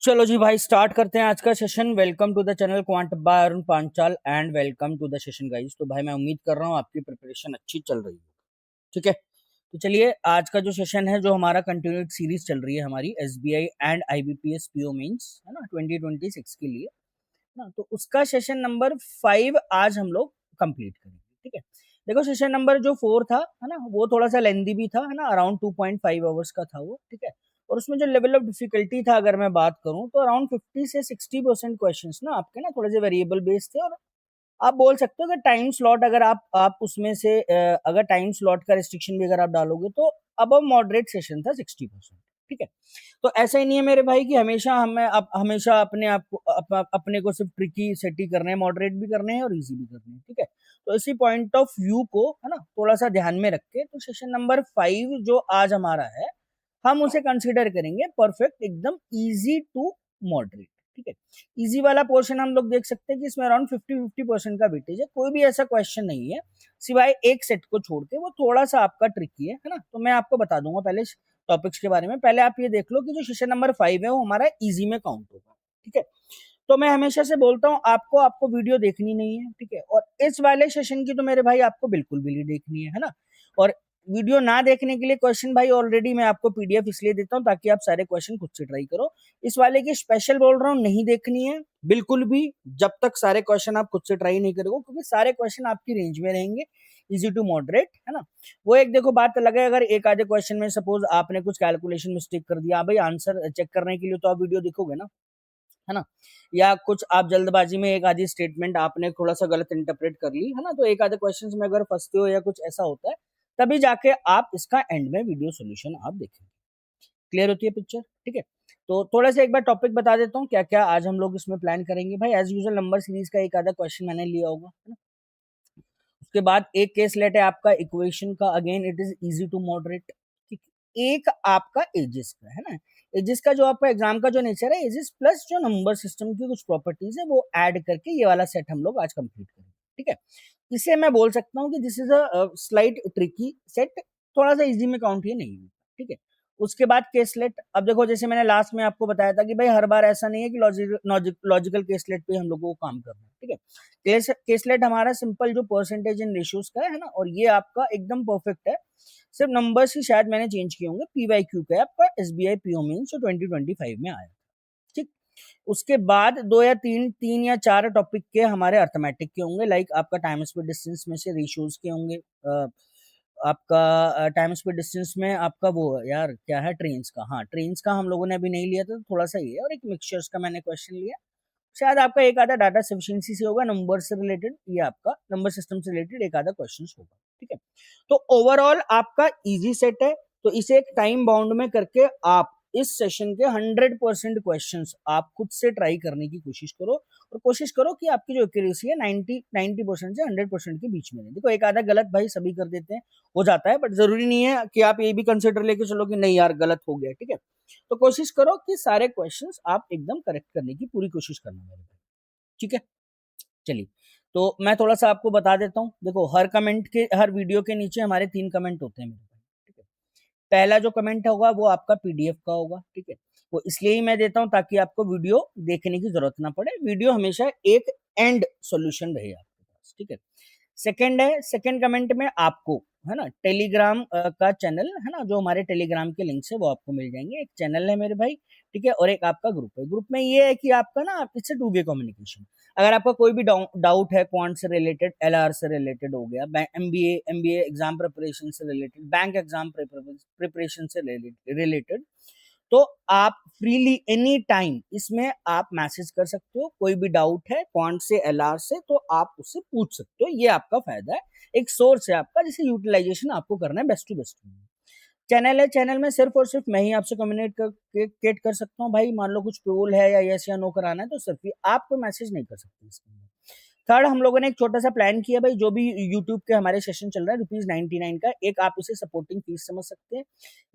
चलो जी भाई, स्टार्ट करते हैं आज का session. Welcome to the channel quant by Arun Panchal and welcome to the session guys. तो भाई मैं उम्मीद कर रहा हूँ आपकी प्रिपरेशन अच्छी चल रही है। ठीक है, तो चलिए आज का जो सेशन है, जो हमारा कंटिन्यूड सीरीज चल रही है हमारी SBI and IBPS PO mains, है ना, 2026 के लिए ना, तो उसका सेशन नंबर 5 आज हम लोग कंप्लीट करेंगे। ठीक है, देखो सेशन नंबर जो 4 था, है ना, वो थोड़ा सा लेंदी भी था, है ना, अराउंड 2.5 आवर्स का था वो। ठीक है, और उसमें जो लेवल ऑफ डिफिकल्टी था, अगर मैं बात करूं तो अराउंड 50 से 60% क्वेश्चंस ना आपके ना थोड़े से वेरिएबल बेस्ड थे। और आप बोल सकते हो कि टाइम स्लॉट अगर आप उसमें से अगर टाइम स्लॉट का रिस्ट्रिक्शन भी अगर आप डालोगे तो अब मॉडरेट सेशन था 60%। ठीक है, तो ऐसा ही नहीं है मेरे भाई कि हमेशा हमेशा अपने आप को अपने को सिर्फ ट्रिकी सेट ही करने हैं, मॉडरेट भी करने हैं और इजी भी करने हैं। ठीक है, तो इसी पॉइंट ऑफ व्यू को, है ना, थोड़ा सा ध्यान में रख के तो सेशन नंबर 5 जो आज हमारा है, हम उसे कंसिडर करेंगे परफेक्ट, एकदम इजी टू मॉडरेट। ठीक है, इजी वाला पोर्शन हम लोग देख सकते हैं कि इसमें अराउंड 50-50% का वेटेज है। कोई भी ऐसा क्वेश्चन नहीं है सिवाय एक सेट को छोड़ के, वो थोड़ा सा आपका ट्रिकी है ना। तो मैं आपको बता दूंगा पहले टॉपिक्स के बारे में। पहले आप ये देख लो कि जो सेशन नंबर 5 है वो हमारा इजी में काउंट होगा। ठीक है, तो मैं हमेशा से बोलता हूँ आपको आपको वीडियो देखनी नहीं है। ठीक है, और इस वाले सेशन की तो मेरे भाई आपको बिल्कुल भी नहीं देखनी है ना। और वीडियो ना देखने के लिए क्वेश्चन भाई ऑलरेडी मैं आपको पीडीएफ इसलिए देता हूँ ताकि आप सारे क्वेश्चन खुद से ट्राई करो। इस वाले की स्पेशल बोल रहा हूँ, नहीं देखनी है बिल्कुल भी जब तक सारे क्वेश्चन आप खुद से ट्राई नहीं करोगे, क्योंकि सारे क्वेश्चन आपकी रेंज में रहेंगे, इजी टू मॉडरेट, है ना। वो एक देखो बात अलग है, अगर एक आधे क्वेश्चन में सपोज आपने कुछ कैलकुलेशन मिस्टेक कर दिया, भाई आंसर चेक करने के लिए तो आप वीडियो देखोगे ना, है ना। या कुछ आप जल्दबाजी में एक आधी स्टेटमेंट आपने थोड़ा सा गलत इंटरप्रेट कर ली, है ना, तो एक आधे क्वेश्चंस में अगर फंसते हो या कुछ ऐसा होता है, तभी जाके आप इसका एंड में वीडियो सोल्यूशन आप देखेंगे। क्लियर होती है पिक्चर। ठीक है, तो थोड़ा सा एक बार टॉपिक बता देता हूँ क्या क्या आज हम लोग इसमें प्लान करेंगे। भाई एज यूजुअल नंबर सीरीज का एक आधा क्वेश्चन मैंने लिया होगा, है ना। उसके बाद एक केस लेट है आपका इक्वेशन का, again it is easy to moderate. एक आपका एजिस का, है ना, एजिस का जो आपका एग्जाम का जो नेचर है, एजिस प्लस जो नंबर सिस्टम की कुछ प्रॉपर्टीज है वो ऐड करके ये वाला सेट हम लोग आज कंप्लीट करेंगे। ठीक है, इसे मैं बोल सकता हूँ कि this is a slight tricky set, थोड़ा सा इजी में काउंट ये नहीं है। ठीक है, उसके बाद केसलेट। अब देखो जैसे मैंने लास्ट में आपको बताया था कि भाई हर बार ऐसा नहीं है कि लॉजिकल केसलेट पे हम लोगों को काम करना है। ठीक है, केसलेट हमारा सिंपल जो परसेंटेज इन रेशियोज का है ना, और ये आपका एकदम परफेक्ट है। सिर्फ नंबर्स ही शायद मैंने चेंज किए होंगे। पीवाईक्यू का आपका एसबीआई पीओ मेंस जो 2025 में आया। ठीक, उसके बाद दो या तीन तीन या चार टॉपिक के हमारे अर्थमेटिक के होंगे, लाइक आपका टाइम स्पीड डिस्टेंस में से रेशियोज के होंगे। आपका टाइम स्पीड डिस्टेंस में आपका वो यार क्या है, ट्रेन्स का। हाँ, ट्रेन्स का हम लोगों ने अभी नहीं लिया था, तो थोड़ा सा ही है। और एक मिक्सचर्स का मैंने क्वेश्चन लिया, शायद आपका एक आधा डाटा सफिशिएंसी से होगा, नंबर से रिलेटेड, ये आपका नंबर सिस्टम से रिलेटेड एक आधा क्वेश्चन होगा। ठीक है, तो ओवरऑल आपका इजी सेट है। तो इसे एक टाइम बाउंड में करके आप इस सेशन के 100% क्वेश्चंस आप खुद से ट्राई करने की कोशिश करो, और कोशिश करो कि आपकी जो एक्यूरेसी है 90% से 100% के बीच में रहे। देखो एक आधा गलत भाई सभी कर देते हैं, हो जाता है, बट जरूरी नहीं है कि आप ये भी कंसिडर लेके चलो कि नहीं यार गलत हो गया। ठीक है, तो कोशिश करो कि सारे क्वेश्चंस आप एकदम करेक्ट करने की पूरी कोशिश करना मेरे भाई। ठीक है, चलिए, तो मैं थोड़ा सा आपको बता देता हूँ। देखो हर कमेंट के, हर वीडियो के नीचे हमारे 3 कमेंट होते हैं मेरे भाई। ठीक है, पहला जो कमेंट होगा वो आपका पीडीएफ का होगा। ठीक है, वो इसलिए ही मैं देता हूँ ताकि आपको वीडियो देखने की जरूरत ना पड़े, वीडियो हमेशा एक एंड सॉल्यूशन रहे आपके पास। ठीक है, सेकंड है, सेकंड कमेंट में आपको, है ना, टेलीग्राम का चैनल, है ना, जो हमारे टेलीग्राम के लिंक्स है वो आपको मिल जाएंगे। एक चैनल है मेरे भाई, ठीक है, और एक आपका ग्रुप है। ग्रुप में ये है कि आपका ना आप इससे 2 वे कम्युनिकेशन, अगर आपका कोई भी डाउट है क्वांट से रिलेटेड, एलआर से रिलेटेड हो गया, एमबीए एग्जाम प्रिपरेशन से रिलेटेड, बैंक एग्जाम प्रिपरेशन से रिलेटेड, तो आप फ्रीली एनी टाइम इसमें आप मैसेज कर सकते हो। कोई भी डाउट है क्वांट से, एलआर से, तो आप उससे पूछ सकते हो। ये आपका फायदा है, एक सोर्स है आपका जिसे यूटिलाइजेशन आपको करना है बेस्ट टू बेस्ट। चैनल है, चैनल में सिर्फ और सिर्फ मैं ही आपसे कम्युनिकेट कर सकता हूँ भाई। मान लो कुछ पोल है या यस या नो कराना है, तो सिर्फ ही आप कोई मैसेज नहीं कर सकते इसके अंदर। थर्ड, हम लोगों ने एक छोटा सा प्लान किया भाई, जो भी यूट्यूब के हमारे सेशन चल रहा है ₹99 का, एक आप उसे सपोर्टिंग फीस समझ सकते हैं,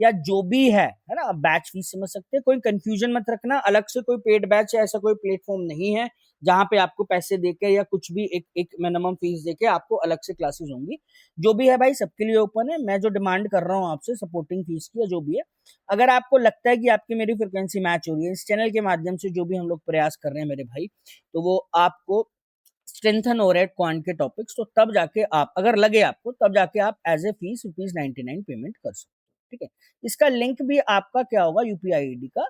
या जो भी है ना, बैच फीस समझ सकते हैं। कोई कंफ्यूजन मत रखना, अलग से कोई पेड बैच या ऐसा कोई प्लेटफॉर्म नहीं है जहाँ पे आपको पैसे देके या कुछ भी एक मिनिमम फीस देके आपको अलग से क्लासेस होंगी। जो भी है भाई सबके लिए ओपन है। मैं जो डिमांड कर रहा हूँ आपसे सपोर्टिंग फीस की या जो भी है, अगर आपको लगता है कि आपकी मेरी फ्रिक्वेंसी मैच हो रही है, इस चैनल के माध्यम से जो भी हम लोग प्रयास कर रहे हैं मेरे भाई, तो वो आपको स्ट्रेंथन हो रहे हैं क्वांट के टॉपिक्स, तो तब जाके आप, अगर लगे आपको, तब जाके आप एज ए फीस ₹99 पेमेंट कर सकते हो। ठीक है, इसका लिंक भी आपका क्या होगा, यूपीआई आईडी का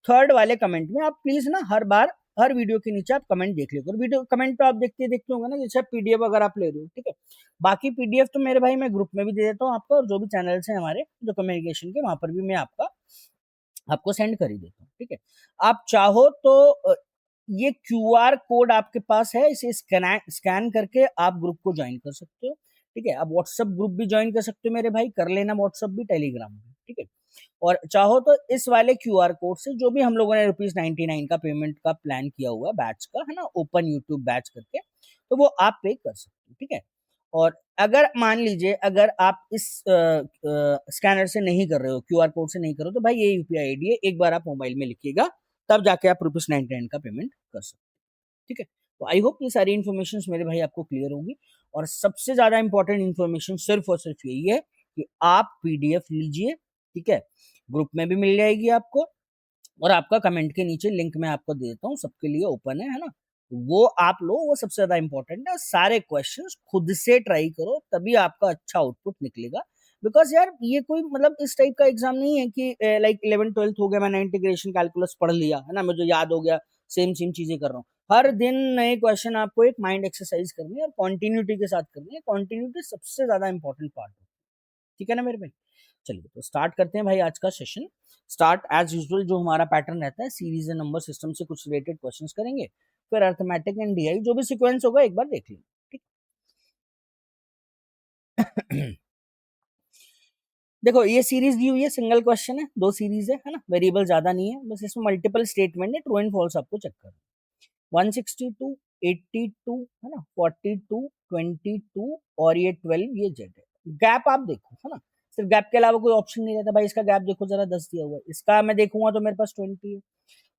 थर्ड वाले कमेंट में। आप प्लीज ना हर बार हर वीडियो के नीचे आप कमेंट देख लिया करो। वीडियो कमेंट तो आप देखते होंगे ना, जैसे पीडीएफ अगर आप ले रहे हो, ठीक है। बाकी पीडीएफ तो मेरे भाई मैं ग्रुप में भी दे देता हूँ आपको, और जो भी चैनल्स हैं हमारे जो कम्युनिकेशन के, वहां पर भी मैं आपको सेंड कर ही देता हूँ। ठीक है, आप चाहो तो ये क्यूआर कोड आपके पास है, इसे स्कैन करके आप ग्रुप को ज्वाइन कर सकते हो। ठीक है, आप व्हाट्सएप ग्रुप भी ज्वाइन कर सकते हो मेरे भाई, कर लेना व्हाट्सएप भी, टेलीग्राम भी। ठीक है, और चाहो तो इस वाले क्यूआर कोड से जो भी हम लोगों ने ₹99 का पेमेंट का प्लान किया हुआ बैच का है ना, ओपन यूट्यूब बैच करके, तो वो आप पे कर सकते हो। ठीक है, और अगर मान लीजिए अगर आप इस स्कैनर से नहीं कर रहे हो, क्यूआर कोड से नहीं कर रहे हो, तो भाई ये यूपीआई आईडी है, एक बार आप मोबाइल में लिखिएगा, तब जाके आप ₹99 का पेमेंट कर सकते हो। ठीक है, तो आई होप ये सारी इन्फॉर्मेशन मेरे भाई आपको क्लियर होगी। और सबसे ज्यादा इंपॉर्टेंट इन्फॉर्मेशन सिर्फ और सिर्फ यही है कि आप पीडीएफ लीजिए। ठीक है, ग्रुप में भी मिल जाएगी आपको, और आपका कमेंट के नीचे लिंक मैं आपको दे देता हूँ, सबके लिए ओपन है ना, वो आप लो, वो सबसे ज्यादा इंपॉर्टेंट है। सारे क्वेश्चंस खुद से ट्राई करो, तभी आपका अच्छा आउटपुट निकलेगा। बिकॉज यार ये कोई मतलब इस टाइप का एग्जाम नहीं है कि लाइक 11th 12th हो गया, मैंने इंटीग्रेशन कैलकुलस पढ़ लिया है ना, मुझे याद हो गया, सेम सेम चीजें कर रहा हूँ। हर दिन नए क्वेश्चन आपको एक माइंड एक्सरसाइज करनी है, और कॉन्टिन्यूटी के साथ करनी है। कॉन्टिन्यूटी सबसे ज्यादा इंपॉर्टेंट पार्ट है। ठीक है ना मेरे भाई, चलिए तो स्टार्ट करते हैं भाई आज का सेशन। स्टार्ट एज यूजुअल जो हमारा पैटर्न रहता है, सीरीज एंड नंबर सिस्टम से कुछ रिलेटेड क्वेश्चंस करेंगे, फिर अर्थमेटिक एंड डीआई जो भी सीक्वेंस होगा एक बार देख लेंगे। ठीक देखो ये सीरीज दी हुई है, सिंगल क्वेश्चन है, दो सीरीज है ना, वेरिएबल ज्यादा नहीं है, बस इसमें मल्टीपल स्टेटमेंट है, ट्रू एंड फॉल्स आपको चेक करना है। 162, 82 है ना, 42, 22 और ये 12, ये जेड है। गैप आप देखो है ना, सिर्फ गैप के अलावा कोई ऑप्शन नहीं रहता भाई। इसका गैप देखो जरा, 10 दिया हुआ है, इसका मैं देखूंगा तो मेरे पास 20 है,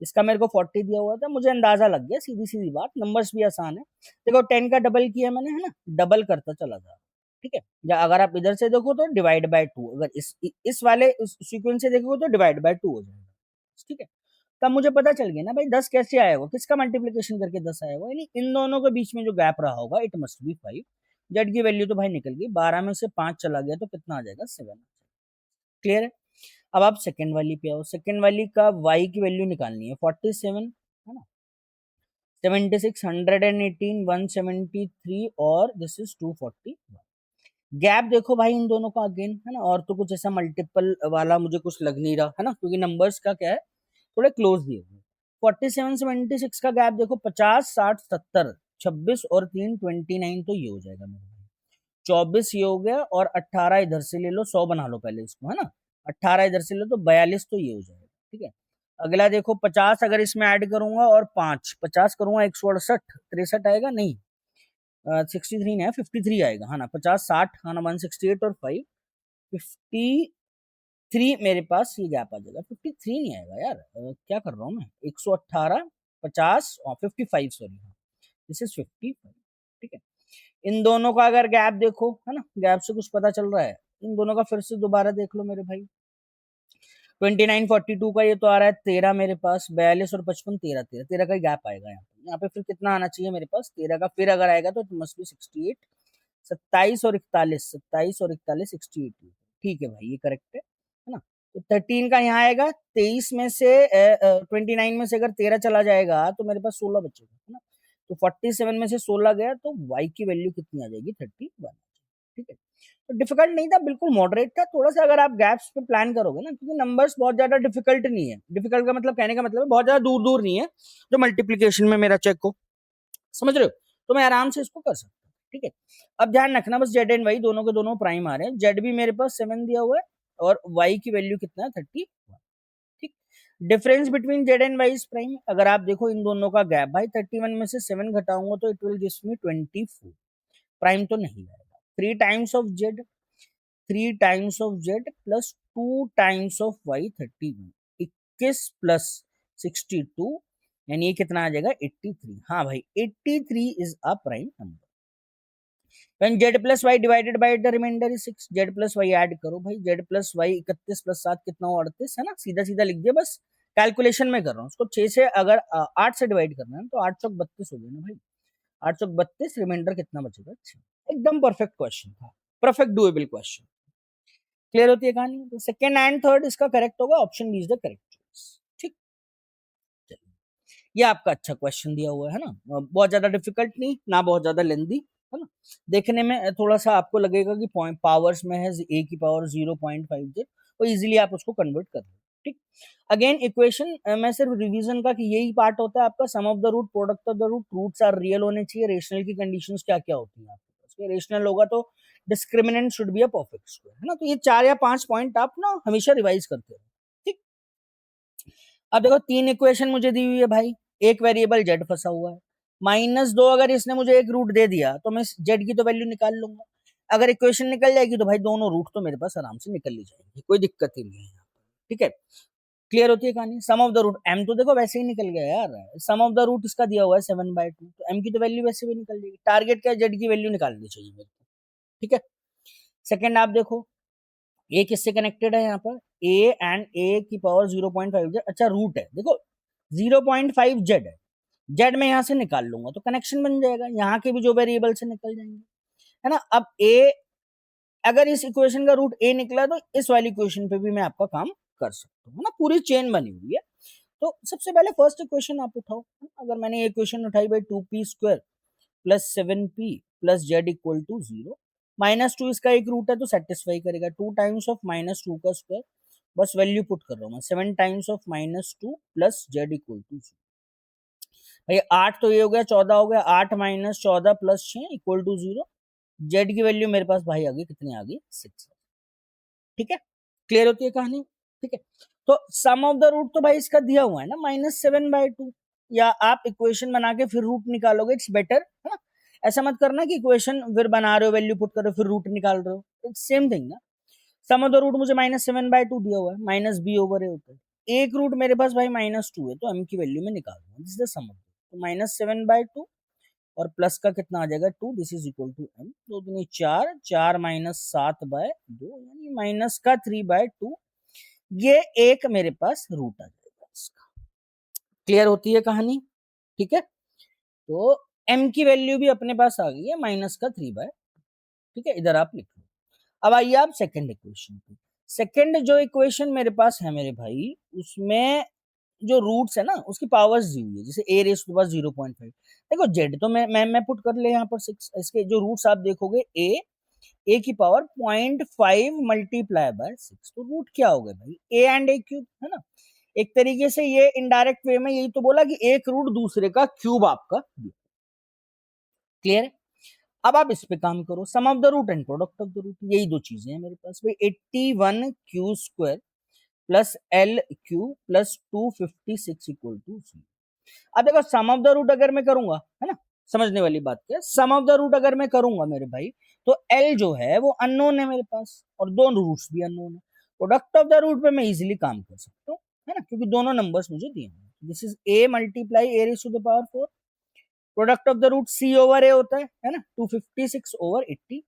इसका मेरे को 40 दिया हुआ था, मुझे अंदाजा लग गया, सीधी सीधी बात, नंबर्स भी आसान है। देखो 10 का डबल किया मैंने है ना, डबल करता चला जा रहा। ठीक है, या अगर आप इधर से देखो तो डिवाइड बाय 2, अगर इस वाले सीक्वेंस से देखोगे तो डिवाइड बाय 2 हो जाएगा। ठीक है, तब मुझे पता चल गया ना भाई 10 कैसे आया होगा, किसका मल्टीप्लीकेशन करके 10 आया होगा, यानी इन दोनों के बीच में जो गैप रहा होगा इट मस्ट बी 5। जेड की वैल्यू तो भाई निकल गई, 12 में से 5 चला गया तो कितना आ जाएगा, 7। क्लियर है। अब आप सेकंड वाली पे आओ, सेकंड वाली का y की वैल्यू निकालनी है, 47 है ना, 76, 118, 173 और दिस इज 241। गैप देखो भाई इन दोनों का अगेन है ना, और तो कुछ ऐसा मल्टीपल वाला मुझे कुछ लग नहीं रहा है ना, क्योंकि नंबर्स का क्या है, थोड़े क्लोज दिए हुए। 47 76 का गैप देखो, 50 60 70, 26 और 3 29, तो ये हो जाएगा मेरे भाई। 24 ये हो गया, और 18 इधर से ले लो, 100 बना लो पहले इसको है ना, 18 इधर से ले तो 42, तो ये हो जाएगा। ठीक है, अगला देखो 50 अगर इसमें ऐड करूंगा और 5 50 करूंगा, 168 63 आएगा नहीं, 63 नहीं है, 53 आएगा है ना, 50 60 हाँ ना, 168 और 5 53 मेरे पास ये गैप आ जाएगा। 53 नहीं आएगा यार, क्या कर रहा हूँ मैं, 118 50 और 55, सॉरी दिस इज 55। ठीक है, इन दोनों का अगर गैप देखो है ना, गैप से कुछ पता चल रहा है, इन दोनों का फिर से दोबारा देख लो मेरे भाई। 29 42 का ये तो आ रहा है 13 मेरे पास, 42 और 55 13 13 13 का ही गैप आएगा यहाँ पे। यहाँ पे फिर कितना आना चाहिए मेरे पास, 13 का, फिर अगर आएगा तो मस्ट बी 68। 27 और 41, 27 और 41 68। ठीक है भाई, ये करेक्ट है ना। तो 13 का यहाँ आएगा, 23 में से 29 में से अगर 13 चला जाएगा तो मेरे पास 16 बचेगा है ना। तो 47 में से 16 गया तो y की वैल्यू कितनी आ जाएगी, 31। ठीक है, तो डिफिकल्ट नहीं था, बिल्कुल मॉडरेट था थोड़ा सा, अगर आप गैप्स पे प्लान करोगे ना, क्योंकि नंबर्स बहुत ज्यादा डिफिकल्ट नहीं है। डिफिकल्ट का मतलब, कहने का मतलब है बहुत ज्यादा दूर दूर नहीं है, जो मल्टीप्लीकेशन में मेरा चेक हो, समझ रहे हो, तो मैं आराम से इसको कर सकता हूँ। ठीक है, अब ध्यान रखना बस, जेड एंड वाई दोनों के दोनों प्राइम आ रहे हैं, जेड भी मेरे पास 7 दिया हुआ है, और वाई की वैल्यू कितना है, 31। ठीक, difference between z and y is prime, अगर आप देखो इन दोनों का गैप भाई, 31 में से 7 घटाऊंगा तो it will gives me 24, prime तो नहीं आएगा। 3 times of z, 3 times of z plus 2 times of y, 31, 21 plus 62 यानी ये कितना आ जाएगा 83। हाँ भाई 83 is a prime number. When z plus y divided by the remainder is 6, z plus y add करो भाई, z plus y 31 प्लस 7 कितना हुआ 38 है ना, सीधा सीधा लिख दिया बस, कैलकुलेशन में कर रहा हूँ उसको। 6 से अगर 8 से डिवाइड करना है तो 8 चौक 32 हो गया ना भाई, 8 चौक 32, रिमाइंडर कितना बचेगा 6। एकदम परफेक्ट क्वेश्चन था, परफेक्ट डुएबल क्वेश्चन। क्लियर होती है कहानी? तो सेकंड एंड थर्ड इसका करेक्ट होगा, option B is the correct choice. ठीक, ये आपका अच्छा क्वेश्चन दिया हुआ है ना, बहुत ज्यादा डिफिकल्ट नहीं ना, बहुत ज्यादा लेंदी है ना, देखने में थोड़ा सा आपको लगेगा कि पॉइंट पावर्स में है ए की पावर 0.5 और इजीली आप उसको कन्वर्ट कर लो। ठीक, अगेन इक्वेशन में सिर्फ रिवीजन का कि यही पार्ट होता है आपका, sum of the root, product of the root, roots are real होने चाहिए, रेशनल की कंडीशंस क्या क्या होती है आपके पास, रेशनल होगा तो discriminant should be a perfect square, है ना। तो ये 4 या 5 पॉइंट आप ना हमेशा रिवाइज करते रहो। ठीक, अब देखो 3 इक्वेशन मुझे दी हुई है भाई, एक वेरिएबल जेड फंसा हुआ है, -2 अगर इसने मुझे एक रूट दे दिया तो मैं जेड की तो वैल्यू निकाल लूंगा। अगर इक्वेशन निकल जाएगी तो भाई दोनों रूट तो मेरे पास आराम से निकल ही जाएंगे, कोई दिक्कत ही नहीं है यहाँ पर। ठीक है, क्लियर होती है कहानी? सम ऑफ द रूट, एम तो देखो वैसे ही निकल गया यार, सम ऑफ द रूट इसका दिया हुआ है 7/2, तो एम की तो वैल्यू वैसे भी निकल जाएगी, टारगेट क्या है, जेड की वैल्यू निकालनी चाहिए मेरे को। ठीक है, सेकंड आप देखो, ए किससे कनेक्टेड है यहाँ पर, ए एंड ए की पावर 0.5 जेड, अच्छा रूट है देखो 0.5 जेड है, जेड में यहाँ से निकाल लूंगा तो कनेक्शन बन जाएगा, यहाँ के भी जो वेरिएबल से निकल जाएंगे, है ना। अब ए, अगर इस इक्वेशन का रूट ए निकला तो इस वाली इक्वेशन पे भी मैं आपका काम कर सकता हूँ, है ना, पूरी चेन बनी हुई है। तो सबसे पहले फर्स्ट इक्वेशन आप उठाओ, अगर मैंने ये इक्वेशन उठाई भाई 2p² plus 7p plus z equal to 0, -2 इसका एक रूट है तो सेटिस्फाई करेगा, 2 टाइम्स ऑफ -2 का स्क्वायर, बस वैल्यू पुट कर रहा हूँ मैं, 7 times of -2 plus z equal to 0। भाई 8 तो ये हो गया, 14 हो गया, 8 - 14 प्लस 6 इक्वल टू 0, जेड की वैल्यू मेरे पास भाई आ गई, कितनी आ गई 6। ठीक है, क्लियर होती है कहानी? ठीक है, तो सम ऑफ द रूट तो भाई इसका दिया हुआ है ना -7/2, या आप इक्वेशन बना के फिर रूट निकालोगे, इट्स बेटर, है ना। ऐसा मत करना कि इक्वेशन फिर बना रहे हो, वैल्यू पुट कर रहे हो, फिर रूट निकाल रहे हो, इट्स सेम थिंग ना। सम ऑफ द रूट मुझे -7/2 दिया हुआ है, माइनस बी ओवर ए होता है, एक रूट मेरे पास भाई -2 है तो एम की वैल्यू में निकाल दूंगा, this is the sum of, तो -7/2 और प्लस का कितना आ जाएगा 2, this is equal to m, 2 दूनी 4, 4 - 7/2 यानी माइनस का 3/2, ये एक मेरे पास रूट आ जाएगा इसका। क्लियर होती है कहानी? ठीक है, तो m की वैल्यू भी अपने पास आ गई है -3/2। ठीक है, इधर आप लिख लो। अब आइए आप सेकंड इक्वेशन पे, सेकंड जो इक्वेशन मेरे पास है मेरे भाई, उसमें जो रूट्स है ना उसकी पावर्स दी हुई है, जैसे a रेस के पास 0.5, देखो z तो मैं पुट कर ले यहाँ पर 6, इसके जो रूट्स आप देखोगे a की पावर 0.5 मल्टीप्लाई बाय 6, तो रूट क्या हो गया भाई a एंड a क्यूब, है ना। एक तरीके से ये इनडायरेक्ट वे में यही तो बोला कि एक रूट दूसरे का क्यूब आपका दिया। क्लियर है? अब आप इस पे काम करो, sum of the root and product of the root, यही दो चीजें हैं मेरे पास भाई, 81q² plus LQ plus 256 equal to 0। अब देखो सम ऑफ द रूट अगर मैं करूंगा, है ना, समझने वाली बात क्या है, सम ऑफ द रूट अगर मैं करूंगा मेरे भाई, तो L जो है वो अननोन है मेरे पास और दोनों रूट्स भी अननोन है, प्रोडक्ट ऑफ द रूट पे मैं इजीली काम कर सकता हूँ, है ना, क्योंकि दोनों नंबर्स मुझे दिए हैं, this is a multiply a raise to the power 4, product of the root c over a होता है ना, 256 ओवर 80,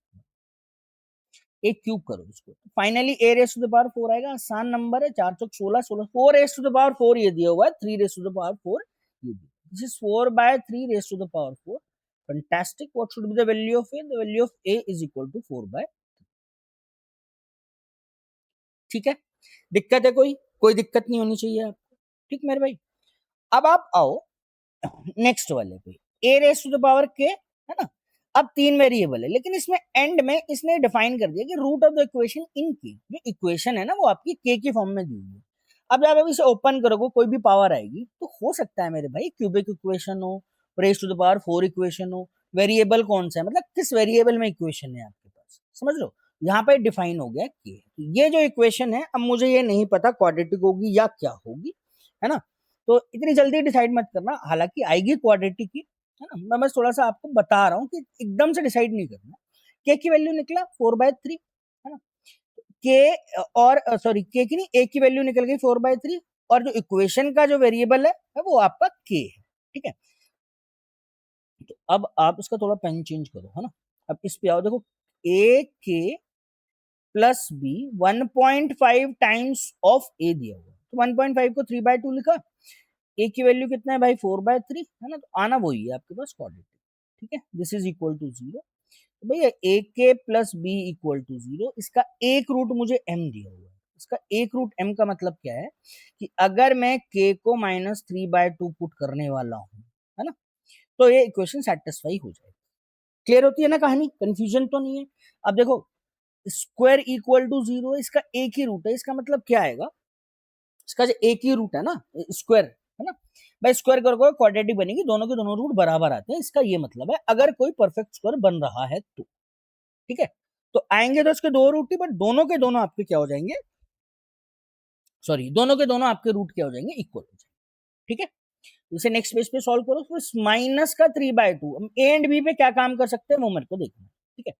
एक क्यूब करो इसको, finally a raise to the power 4 आएगा, आसान नंबर है, 4 चौक 16, 16, 4 रेज़ टू द पावर 4 ये दिया हुआ है, 3 रेज़ टू द पावर 4 ये दिया, this is 4/3 raised to the power 4, fantastic, what should be the value of a, the value of a is equal to 4/3। ठीक है, दिक्कत है कोई? कोई दिक्कत नहीं होनी चाहिए आपको। ठीक मेरे भाई, अब आप आओ नेक्स्ट वाले पे, a raise to the power k, है ना। अब 3 वेरिएबल है, लेकिन इसमें एंड में इसने डिफाइन कर दिया कि root of the equation in k, जो इक्वेशन है ना वो आपकी k की फॉर्म में दी हुई है। अब जब आप इसे ओपन करोगे कोई भी पावर आएगी तो हो सकता है मेरे भाई क्यूबिक इक्वेशन हो, raise to the power 4 equation हो, वेरिएबल कौन सा है, मतलब किस वेरिएबल में इक्वेशन है आपके पास, समझ लो, यहाँ पे डिफाइन हो गया k। ये जो इक्वेशन है, अब मुझे ये नहीं पता क्वाड्रेटिक होगी या क्या होगी, है ना, तो इतनी जल्दी डिसाइड मत करना, हालांकि आएगी क्वाड्रेटिक की, है ना, मैं बस थोड़ा सा आपको बता रहा हूँ कि एकदम से डिसाइड नहीं करना। के की वैल्यू निकला 4/3, है ना, के और सॉरी के की नहीं, ए की वैल्यू निकल गई 4/3, और जो इक्वेशन का जो वेरिएबल है वो आपका k है, ठीक है। तो अब आप इसका थोड़ा पेन चेंज करो, है ना। अब इस पे आओ, देखो a k plus B 1.5 times of A दिया हुआ है, तो 1.5 को 3/2 लिखा, ए की वैल्यू कितना है भाई 4/3, है ना, तो आना वही है आपके पास क्वाड्रेटिक, ठीक है। This is equal to 0। तो भैया ए के प्लस बी इक्वल टू 0, इसका एक रूट मुझे m दिया हुआ है। इसका एक रूट m का मतलब क्या है कि अगर मैं k को -3/2 पुट करने वाला हूं, है ना, तो ये इक्वेशन सेटिस्फाई हो जाएगी। क्लियर होती है ना कहानी, कंफ्यूजन तो नहीं है। अब देखो स्क्वायर इक्वल टू 0 है, इसका एक ही रूट है, इसका मतलब क्या आएगा, इसका जो एक ही रूट है ना स्क्वायर, है ना, भाई स्क्वायर करोगे क्वाड्रेटिक बनेगी, दोनों के दोनों रूट बराबर आते हैं, इसका ये मतलब है अगर कोई परफेक्ट स्क्वायर बन रहा है तो, ठीक है। तो आएंगे तो इसके दो रूट ही, बट दोनों के दोनों आपके क्या हो जाएंगे, सॉरी दोनों के दोनों आपके रूट क्या हो जाएंगे, इक्वल हो जाएंगे, ठीक है। इसे नेक्स्ट पेज पे सॉल्व करो, तो माइनस का 3/2, हम ए एंड बी पे क्या काम कर सकते हैं वो मेरे को देखना, ठीक है।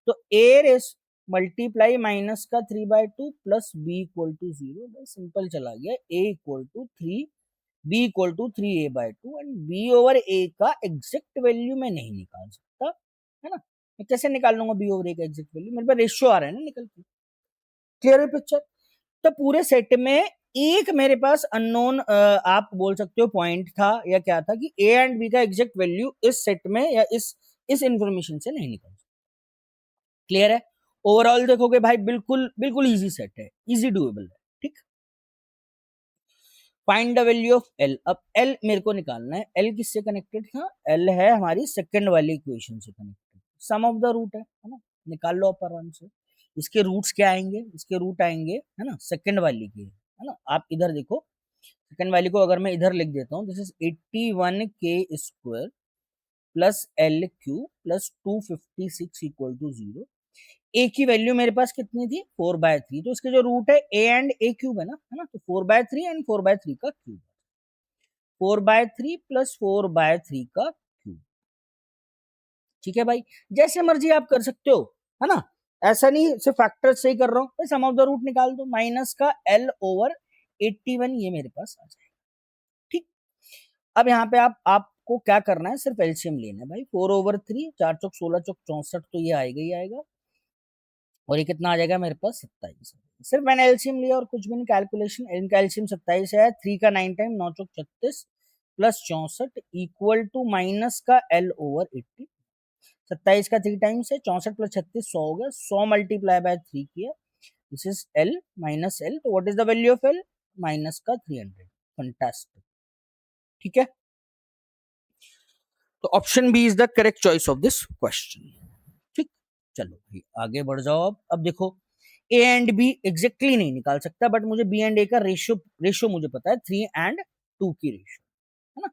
तो ए रेस मल्टीप्लाई माइनस का 3/2 plus B equal to 0, simple चला गया, A equal to 3, B equal to 3a/2, and B over A का एग्जैक्ट वैल्यू मैं नहीं निकाल सकता, है ना। मैं कैसे निकाल लूंगा बी ओवर ए का एग्जैक्ट वैल्यू, मेरे पास रेशियो आ रहा है ना निकल के। क्लियर है पिक्चर। तो पूरे सेट में एक मेरे पास अननोन आप बोल सकते हो पॉइंट था या क्या था कि ए एंड बी का एग्जैक्ट वैल्यू इस सेट में या इस इंफॉर्मेशन से नहीं निकल सकता। क्लियर है। ओवरऑल देखोगे भाई बिल्कुल बिल्कुल इजी सेट है, इजी डुएबल है, ठीक। Find the value of L. अब एल मेरे को निकालना है, एल किससे कनेक्टेड था, एल है हमारी सेकंड वाली इक्वेशन से connected, sum of the root है ना, निकाल लो आप आराम से। इसके रूट्स क्या आएंगे, इसके रूट आएंगे, है ना, सेकंड वाली के, है ना। आप इधर देखो, सेकंड वाली को अगर मैं इधर लिख देता हूँ, this is 81k² plus l q plus 256 equal to 0। A की वैल्यू मेरे पास कितनी थी 4/3, तो इसके जो रूट है ए एंड ए क्यूब है ना, तो 4/3 एंड 4/3 का क्यूब, 4/3 प्लस 4/3 का क्यूब, ठीक है भाई। जैसे मर्जी आप कर सकते हो, है ना, ऐसा नहीं सिर्फ फैक्टर से ही कर रहा हूँ, सम ऑफ द रूट निकाल दो, माइनस का एल ओवर 81 ये मेरे पास आ जाएगा, ठीक। अब यहाँ पे आपको क्या करना है, सिर्फ एलसीएम लेना है भाई, 4/3, 4 चौक 16 चौक 64, तो ये आएगा ही आएगा, और ये कितना आ जाएगा मेरे पास 27। सिर्फ मैंने एलसीएम लिया और कुछ भी नहीं, कैलकुलेशन, इनका एलसीएम 27 है, 3 का 9 टाइम 9 चौक 36 प्लस 64 इक्वल टू माइनस का एल ओवर 80, 27 का 3 टाइम्स है, 64 प्लस 36 100 हो गया, 100 मल्टीप्लाई बाय 3 किया, this is L minus L, तो what is the value of L, minus का 300, फंटास्टिक, ठीक है। तो option B is the correct choice of this question, ठीक। चलो भाई आगे बढ़ जाओ। अब देखो ए एंड बी एग्जैक्टली नहीं निकाल सकता, बट मुझे बी एंड ए का रेशियो मुझे पता है, 3:2 की रेशियो, है ना।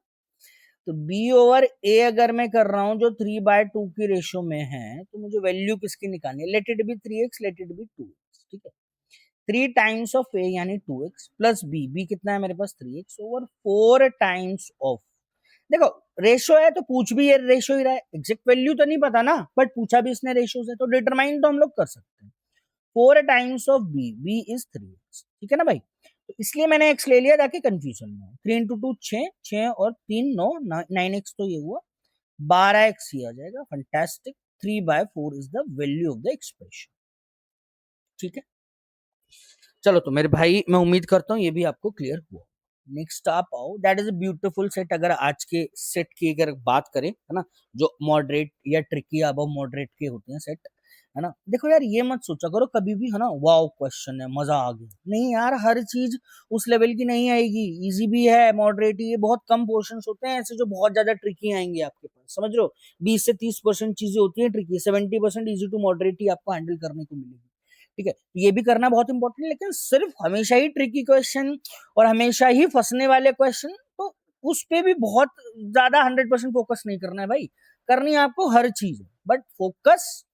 तो बी ओवर ए अगर मैं कर रहा हूं जो 3/2 की रेशियो में है, तो मुझे वैल्यू किसकी निकालनी है, late it B 3x, late it B 2x, ठीक है। 3 टाइम्स ऑफ ए यानी 2x प्लस बी कितना है मेरे पास 3x ओवर 4 टाइम्स ऑफ, देखो रेशियो है तो पूछ भी ये रेशियो ही रहा है, एग्जैक्ट वैल्यू तो नहीं पता ना, बट पूछा भी इसने रेशियो से, तो डिटरमाइन तो हम लोग कर सकते हैं, 4 times of B is 3x, ठीक है ना भाई। तो इसलिए मैंने x ले लिया ताकि कंफ्यूजन ना हो, 3 इंटू 2 6, 6 और 3 9, 9x तो ये हुआ, 12x ही आ जाएगा, fantastic, 3/4 is the value of the expression, ठीक है। चलो तो मेरे भाई मैं उम्मीद करता हूँ ये भी आपको क्लियर हुआ। नेक्स्ट आप आओ, that is a beautiful set. अगर आज के सेट की अगर बात करें, है ना, जो मॉडरेट या ट्रिकी अब मॉडरेट के होते हैं सेट, है ना, देखो यार ये मत सोचा करो कभी भी, है ना, वाओ क्वेश्चन है मजा आ गया, नहीं यार, हर चीज उस लेवल की नहीं आएगी, इजी भी है मॉडरेट, ये बहुत कम पोर्शंस होते हैं ऐसे जो बहुत ज्यादा ट्रिकी आएंगे आपके पास, समझ रहे हो, 20 से 30% चीजें होती है ट्रिकी, 70% इजी टू मॉडरेट ही आपको हैंडल करने को मिलेगी, ठीक है। ये भी करना बहुत इंपॉर्टेंट है, लेकिन सिर्फ हमेशा ही ट्रिकी क्वेश्चन और हमेशा ही फंसने वाले क्वेश्चन, तो उस पे भी बहुत ज्यादा 100% फोकस नहीं करना है भाई, करनी है आपको हर चीज, बट फोकस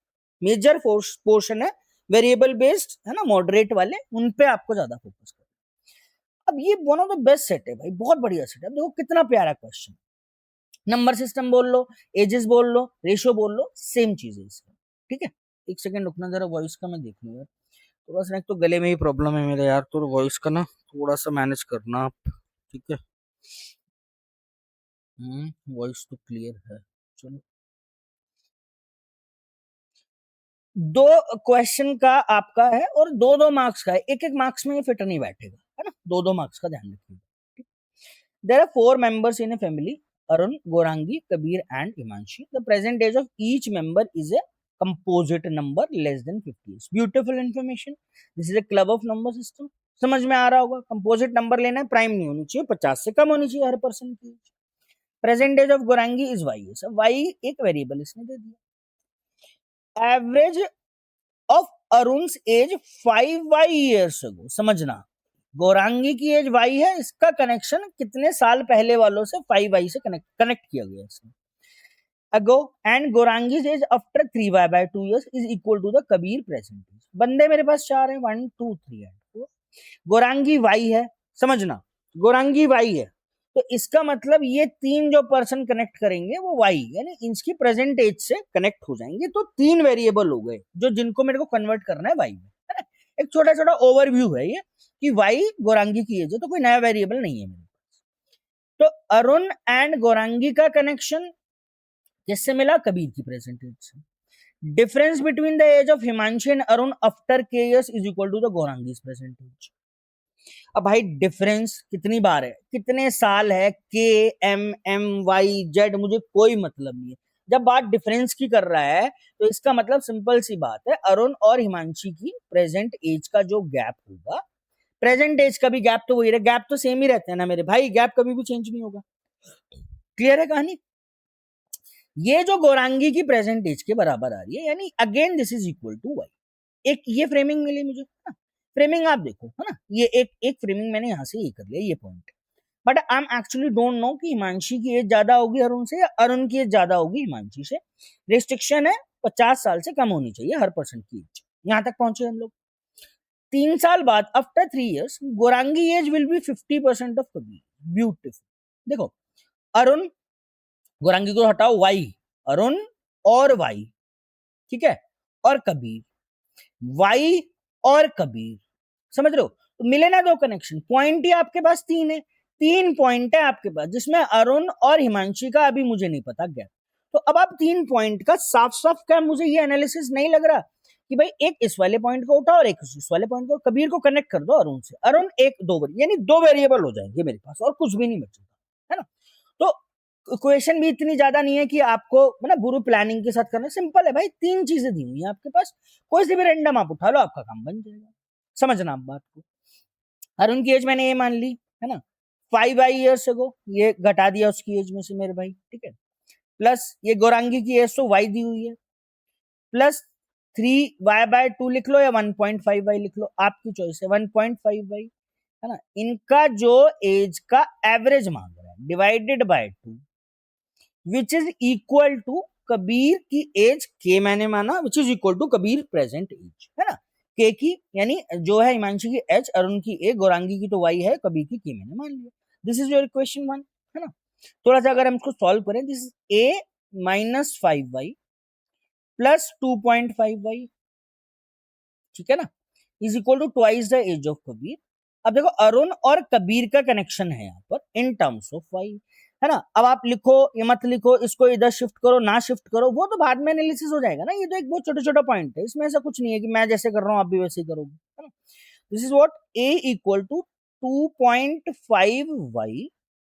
मेजर पोर्शन है वेरिएबल बेस्ड, है ना, मॉडरेट वाले, उन पे आपको ज्यादा फोकस करना है। अब ये one of the best set है भाई, बहुत बढ़िया सेट है। देखो कितना प्यारा क्वेश्चन, नंबर सिस्टम बोल लो, एजेस बोल लो, रेशियो बोल लो, सेम चीज है इसका, ठीक है। एक सेकंड रुकना जरा, वॉइस का मैं देख लूंगा। थोड़ा सा एक तो गले में ही प्रॉब्लम है मेरे यार, तो वॉइस का ना थोड़ा सा मैनेज करना आप, ठीक है। वॉइस तो क्लियर है। चलो, दो क्वेश्चन का आपका है और दो दो मार्क्स का है, एक एक मार्क्स में ये फिट नहीं बैठेगा, है ना, दो दो मार्क्स का ध्यान रखिएगा। There are 4 members in a family: Arun, Gorangi, Kabir and Himanshi. The present age of each member is a composite number less than 50 years. Beautiful information. This is a club of number system. समझ में आ रहा होगा, composite number लेना है, prime नहीं होनी चाहिए, 50 से कम होनी चाहिए हर पर्सन की। Present age of Gorangi is Y, Y एक वेरिएबल इसने दे दिया। Average of Arun's age 5 years ago, समझना, गौरांगी की एज वाई है, इसका कनेक्शन कितने साल पहले वालों से 5y से कनेक्ट किया गया इसमें, ago, and Gaurangi age after 3y/2 years is equal to the Kabir present age. बंदे मेरे पास चार है, 1 2 3 एंड 4। गौरांगी वाई है, समझना, गौरांगी वाई है, तो इसका मतलब ये तीन जो पर्सन कनेक्ट करेंगे वो वाई यानी इनकी प्रेजेंट एज से कनेक्ट हो जाएंगे, तो तीन वेरिएबल हो गए जो जिनको मेरे को कन्वर्ट करना है वाई में, है ना। एक छोटा छोटा ओवरव्यू है ये कि वाई गौरांगी की एज है, तो कोई नया वेरिएबल नहीं है मेरे पास। तो अरुण एंड गौरांगी का कनेक्शन किससे मिला? कबीर की प्रेजेंट एज से। Difference between the age of Himanshi and Arun after K years is equal to the Gaurangi present age. अब भाई डिफरेंस कितनी बार है, कितने साल है, के एम एम वाई जेड, मुझे कोई मतलब नहीं है। जब बात डिफरेंस की कर रहा है तो इसका मतलब सिंपल सी बात है, अरुण और हिमांशी की प्रेजेंट एज का जो गैप होगा, प्रेजेंट एज का भी गैप तो वही रहे, गैप तो सेम ही रहते हैं ना मेरे भाई, गैप कभी भी चेंज नहीं होगा। क्लियर है कहानी? ये जो गौरांगी की प्रेजेंट एज के बराबर आ रही है, यानी again this is equal to y. एक ये फ्रेमिंग मिली मुझे, फ्रेमिंग आप देखो, है ना, ये एक फ्रेमिंग मैंने यहां से ये कर लिया, ये point. But I am actually don't know कि हिमांशी की एज ज्यादा होगी अरुण से या अरुण की एज ज्यादा होगी हिमांशी से। रिस्ट्रिक्शन है 50 साल से कम होनी चाहिए हर पर्सन की एज, यहां तक पहुंचे हम लोग। 3 साल बाद after 3 years Gaurangi age will be 50% of Kabir. Beautiful. देखो, अरुण, गौरांगी को हटाओ, वाई, अरुण और वाई, ठीक है, और कबीर, वाई और कबीर, समझ रहे हो? तो मिले ना दो कनेक्शन, पॉइंट ही आपके पास तीन है, तीन पॉइंट है आपके पास, जिसमें अरुण और हिमांशी का अभी मुझे नहीं पता गैप। तो अब आप तीन पॉइंट का साफ साफ क्या, मुझे ये एनालिसिस नहीं लग रहा कि भाई एक इस वाले पॉइंट को उठाओ और एक इस वाले पॉइंट को, कबीर को कनेक्ट कर दो अरुण से, अरुण एक दो यानी दो वेरिएबल हो जाएंगे मेरे पास और कुछ भी नहीं बचेगा, है ना। तो क्वेश्चन भी इतनी ज्यादा नहीं है कि आपको मतलब बुरी प्लानिंग के साथ करना, सिंपल है भाई, तीन चीजें दी हुई है आपके पास, कोई से भी रैंडम आप उठा लो, आपका काम बन जाएगा। समझना आप बात को। अरुण की एज मैंने ये मान ली, है ना, 5 years ago, ये घटा दिया उसकी एज में से मेरे भाई, ठीक है, प्लस ये गौरांगी की एज तो वाई दी हुई है, प्लस 3y/2 लिख लो या 1.5y लिख लो, आपकी चॉइस है, 1.5y, है ना। इनका जो एज का एवरेज मांग रहा है divided by 2 which is equal to Kabir की एज, के मैंने माना, which is equal to Kabir present age, है ना। के की यानी जो है हिमांशी की एच, अरुण की ए, गौरांगी की तो वाई है, कबीर की के मैंने मान लिया। दिस इज योर इक्वेशन 1, है ना। थोड़ा सा अगर हम इसको सॉल्व करें, this is a -5y plus 2.5y, ठीक है ना, is equal to twice the age of Kabir. अब देखो अरुण और कबीर का कनेक्शन है यहाँ पर इन टर्म्स ऑफ वाई, है ना। अब आप लिखो, ये मत लिखो, इसको इधर शिफ्ट करो ना शिफ्ट करो, वो तो बाद में एनालिसिस हो जाएगा ना, ये तो एक बहुत छोटा छोटा पॉइंट है, इसमें ऐसा कुछ नहीं है कि मैं जैसे कर रहा हूँ आप भी वैसे ही करोगे, है ना। This is what a equal to 2.5y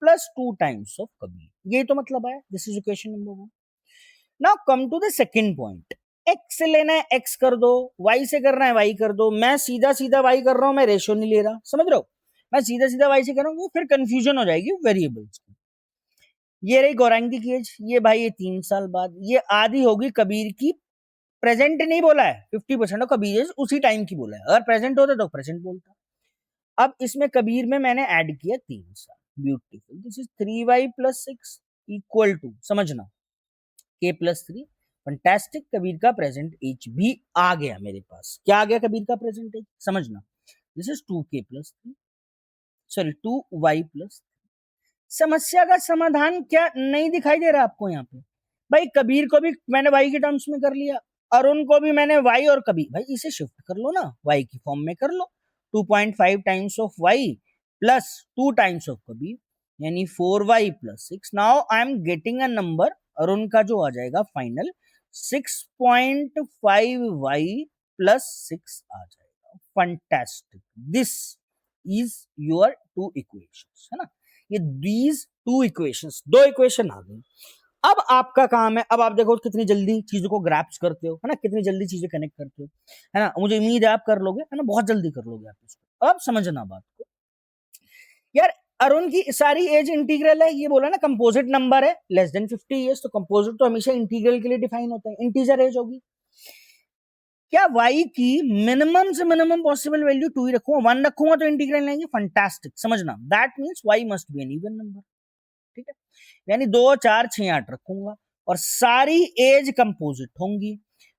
plus 2 times of Kabir, ये तो मतलब है, this is equation number 1। Now come to the second point, x से लेना है एक्स कर दो, वाई से करना है वाई कर दो, मैं सीधा सीधा वाई कर रहा हूं, मैं रेशो नहीं ले रहा, समझ रहे हो, मैं सीधा सीधा वाई से कर रहा हूं, फिर कंफ्यूजन हो जाएगी वेरिएबल्स की। ये रही गौरांगी की एज, ये भाई ये 3 साल बाद, ये आधी होगी कबीर की, प्रेजेंट नहीं बोला है, 50% ऑफ कबीर एज उसी टाइम की बोला है, अगर प्रेजेंट होता तो प्रेजेंट बोलता। अब इसमें कबीर में मैंने ऐड किया 3 साल, beautiful, this is 3y plus 6 equal to, समझना, के प्लस 3, फंटास्टिक, कबीर का प्रेजेंट एज भी आ गया मेरे पास। क्या आ गया कबीर का प्रेजेंट एज, समझना, this is 2k plus 3, sorry 2y plus. समस्या का समाधान क्या नहीं दिखाई दे रहा आपको यहाँ पे? भाई कबीर को भी मैंने y के टर्म्स में कर लिया, अरुण को भी मैंने y और कबीर, भाई इसे शिफ्ट कर लो ना, y की फॉर्म में कर लो, 2.5 times of y plus 2 times of Kabir, यानी 4y plus 6। Now I am getting a number, Arun का जो आ जाएगा फाइनल 6.5y प्लस 6 आ जाएगा। Fantastic, this is your two equations, है ना, ये दीज टू इक्वेशंस, दो इक्वेशन आ गई। अब आपका काम है, अब आप देखो कितनी जल्दी चीजों को ग्रैप्स करते हो, है ना, कितनी जल्दी चीजें कनेक्ट करते हो, है ना, मुझे उम्मीद है आप कर लोगे, है ना, बहुत जल्दी कर लोगे आप इसको। अब समझना बात को यार, अरुण की सारी एज इंटीग्रल है, ये बोला ना कंपोजिट नंबर है लेस देन 50 इयर्स, तो कंपोजिट तो हमेशा इंटीग्रल के लिए डिफाइन होता है, इंटीजर एज होगी। क्या y की मिनिमम से मिनिमम पॉसिबल वैल्यू 2 ही रखूंगा, 1 रखूंगा तो इंटीग्रल लेंगे, फंटास्टिक, समझना, that means y must be an even number, ठीक है, यानी 2 4 6 8 रखूंगा और सारी एज कंपोजिट होंगी,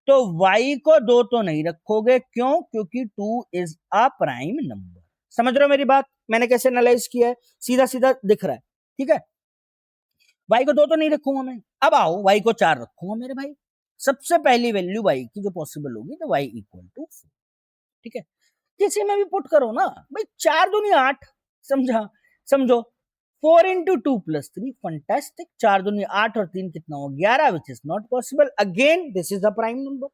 तो y को 2 तो नहीं रखोगे, क्यों, क्योंकि 2 इज अ प्राइम नंबर। समझ रहे हो मेरी बात, मैंने कैसे एनालाइज किया है, सीधा सीधा दिख रहा है, ठीक है, y को 2 तो नहीं रखूंगा मैं। अब आओ y को 4 रखूंगा मेरे भाई, सबसे पहली वैल्यू y की जो पॉसिबल होगी तो y इक्वल टू 4, ठीक है, किसी में भी पुट करो ना भाई, 4 दूनी 8, समझा, समझो, 4 इंटू 2 प्लस 3, फंटास्टिक, 4 दूनी 8 और 3 कितना हो 11, which is not possible, again this is the prime number,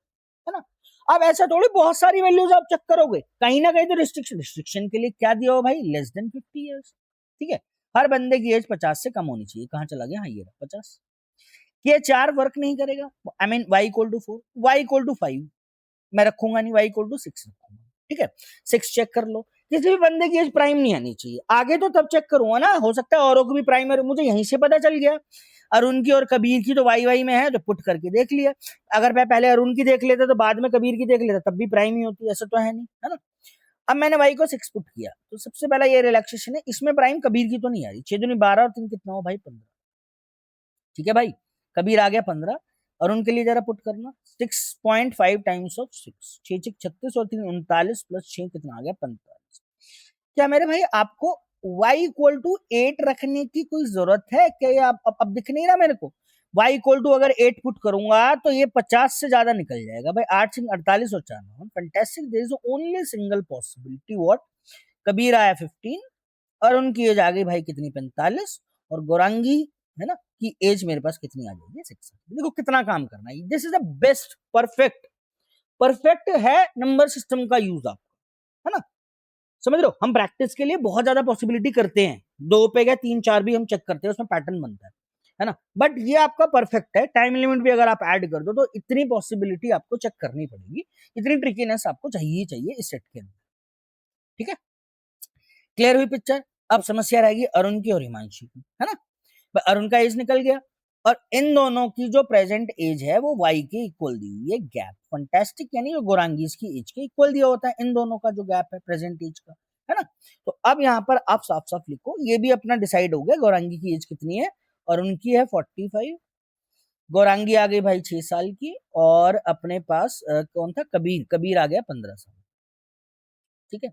है ना। अब ऐसा थोड़ी बहुत सारी वैल्यूज आप चेक करोगे, कहीं ना कहीं तो रिस्ट्रिक्शन, रिस्ट्रिक्शन के लिए क्या दिया हो भाई, लेस देन 50 इयर्स, ठीक है, हर बंदे की एज 50 से कम होनी चाहिए, कहां चला गया, हाँ ये 50, ये 4 वर्क नहीं करेगा, I mean y equal to 4, y equal to 5 मैं रखूंगा नहीं, y इक्वल टू 6 रखूंगा, ठीक है, 6 चेक कर लो, किसी भी बंदे की एज प्राइम नहीं आनी चाहिए, आगे तो तब चेक करूंगा ना, हो सकता है औरों को भी प्राइम है, मुझे यहीं से पता चल गया अरुण की और कबीर की तो वाई वाई में है, तो पुट करके देख लिया, अगर मैं पहले अरुण की देख लेता तो बाद में कबीर की देख लेता, तब भी प्राइम ही होती, ऐसा तो है नहीं, है ना। अब मैंने वाई को 6 पुट किया, तो सबसे पहला ये रिलैक्सेशन है, इसमें प्राइम कबीर की तो नहीं आ रही, 6 दूनी 12 और 3 कितना हो भाई 15, ठीक है भाई, कबीर आ गया 15, और उनके लिए जरा पुट करना 6.5 टाइम्स ऑफ 6, 6 6 36 और 3 39 प्लस 6 कितना आ गया 45। क्या मेरे भाई आपको y इक्वल टू 8 रखने की कोई जरूरत है क्या, ये अब दिख नहीं रहा मेरे को, y इक्वल टू अगर 8 पुट करूंगा तो ये 50 से ज्यादा निकल जाएगा भाई, 8 सिंह 48 और 4 fantastic, there is only single possibility, what, Kabir आया 15 और उनकी एज आ गई भाई कितनी 45, और गौरांगी, है ना, की एज मेरे पास कितनी आ जाएगी 6। देखो कितना काम करना है, this is the best, perfect, perfect है नंबर सिस्टम का यूज आपका, है ना, समझ लो, हम प्रैक्टिस के लिए बहुत ज्यादा पॉसिबिलिटी करते हैं, 2 पे गया 3 4 भी हम चेक करते हैं, उसमें पैटर्न बनता है ना, बट ये आपका परफेक्ट है, टाइम लिमिट भी अगर आप ऐड कर दो तो इतनी पॉसिबिलिटी आपको चेक करनी पड़ेगी, इतनी ट्रिकीनेस आपको चाहिए चाहिए इस सेट के अंदर, ठीक है, क्लियर हुई पिक्चर। अब समस्या रहेगी अरुण की और हिमांशी की, है ना, अरुण का एज निकल गया और इन दोनों की जो प्रेजेंट एज है वो y के इक्वल दी हुई है, गैप, फंटास्टिक, यानी जो गोरांगीज की एज के इक्वल दिया होता है, इन दोनों का जो गैप है प्रेजेंट एज का, है ना। तो अब यहाँ पर आप साफ साफ लिखो, ये भी अपना डिसाइड हो गया, गौरांगी की एज कितनी है, और उनकी है 45, गौरांगी आ गई भाई 6 साल की, और अपने पास कौन था, कबीर, कबीर आ गया 15 साल, ठीक है।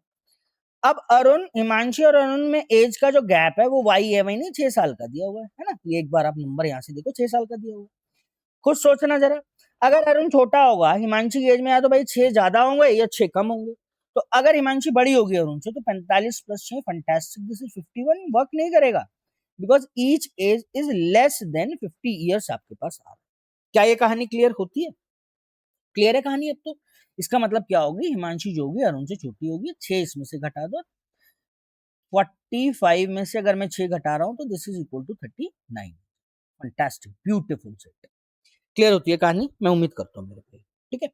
अब अरुण, हिमांशी और अरुण में एज का जो गैप है वो y है, वही नहीं 6 साल का दिया हुआ है ना, ये एक बार आप नंबर यहाँ से देखो 6 साल का दिया हुआ है, खुद सोचना जरा, अगर अरुण छोटा होगा हिमांशी की एज में, या तो भाई 6 ज्यादा होंगे या 6 कम होंगे, तो अगर हिमांशी बड़ी होगी अरुण से तो 45 plus 6 fantastic, this is 51, work नहीं करेगा, because each age is less than 50 years आपके पास आ रहा है। क्या ये कहानी क्लियर होती है, क्लियर है कहानी अब तो, इसका मतलब क्या होगी, हिमांशी जो होगी अरुण से छोटी होगी, 6 इसमें से घटा दो, 45 में से अगर मैं 6 घटा रहा हूं तो this is equal to 39, fantastic, beautiful set, clear होती है कहानी, मैं उम्मीद करता हूँ मेरे पे, ठीक है।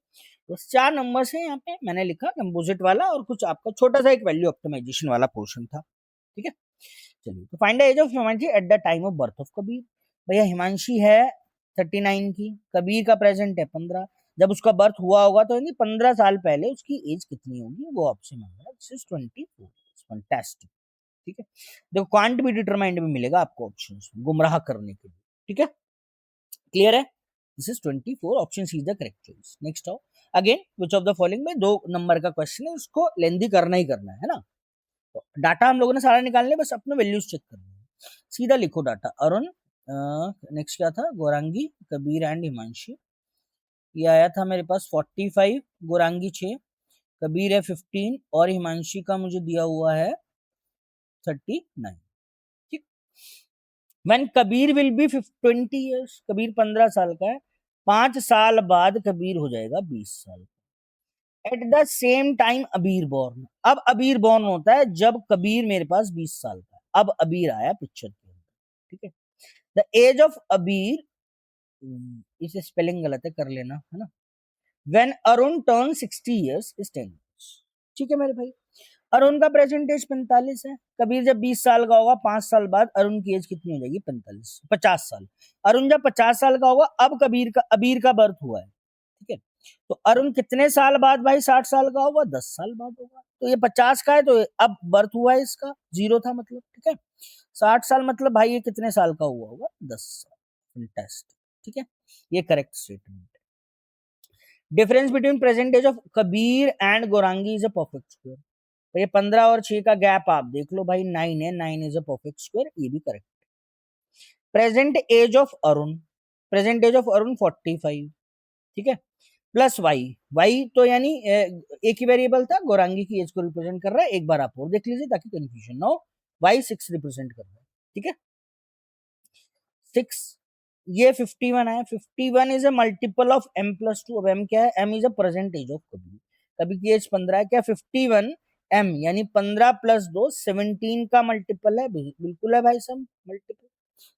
तो 4 नंबर से यहाँ पे मैंने लिखा कंपोजिट वाला, और कुछ आपका छोटा सा एक वैल्यू ऑप्टिमाइजेशन वाला पोर्शन था, ठीक है। चलिए, तो find the age of Himanshi at the time of birth of Kabir, भैया हिमांशी है 39 की, कबीर का प्रेजेंट है 15, जब उसका बर्थ हुआ होगा तो 15 साल पहले उसकी एज कितनी होगी, वो आपसे मांग रहा है, दिस इज 24, फैंटास्टिक, ठीक है। देखो कांट बी डिटरमाइंड में मिलेगा आपको ऑप्शंस, गुमराह करने के लिए, ठीक है, क्लियर है, this is 24, option C is the correct choice. Next आओ, again which of the following में 2 नंबर का क्वेश्चन है, उसको लेंदी करना ही करना है ना, तो डाटा हम लोगों ने सारा निकाल लिया, बस अपने वैल्यूज चेक करनी है, सीधा लिखो डाटा, अरुण, नेक्स्ट क्या था, गौरांगी, कबीर एंड हिमांशी, ये आया था मेरे पास 45, गोरांगी 6, कबीर है 15 और हिमांशी का मुझे दिया हुआ है 39। ठीक। When Kabir will be 20 years, Kabir 15 साल का है, 5 साल बाद कबीर हो जाएगा 20 साल। एट द सेम टाइम अबीर बॉर्न, अब अबीर बॉर्न होता है जब कबीर मेरे पास 20 साल का है, अब अबीर आया पिक्चर के अंदर। ठीक है। द एज ऑफ अबीर, इसे स्पेलिंग गलत है, कर लेना, है ना। When Arun turn 60 years is 10 years. ठीक है मेरे भाई, अरुण का प्रेजेंट एज 45 है, कबीर जब 20 साल का होगा 5 साल बाद अरुण की एज कितनी हो जाएगी 50 साल। अरुण जब 50 साल का होगा, अब कबीर का अबीर का बर्थ हुआ है। ठीक है। तो अरुण कितने साल बाद भाई 60 साल का होगा, 10 साल बाद होगा। तो ये 50 का है, तो अब बर्थ हुआ है इसका, 0 था मतलब। ठीक है। 60 साल मतलब भाई ये कितने साल का हुआ होगा, 10 साल। फैंटास्टिक। ठीक है, ये करेक्ट स्टेटमेंट है। Difference between present age of Kabir and Gorangi is a perfect square. तो ये 15 और 6 का गैप आप देख लो भाई, 9 है, 9 इज अ परफेक्ट स्क्वायर, ये भी correct. Present age of Arun, present age of Arun 45। ठीक है, प्लस वाई, वाई तो यानी एक ही वेरिएबल था, गोरांगी की एज को रिप्रेजेंट कर रहा है, एक बार आप और देख लीजिए ताकि कंफ्यूजन ना हो। वाई 6 रिप्रेजेंट कर रहा है। ठीक है, 6, ये 51 है, 51 is a multiple of m+2। अब m क्या है, m is a present age of Kabir, Kabir की एज 15 है, क्या 51 m यानी 15 + 2 17 का मल्टीपल है, बिल्कुल है भाई साहब मल्टीपल।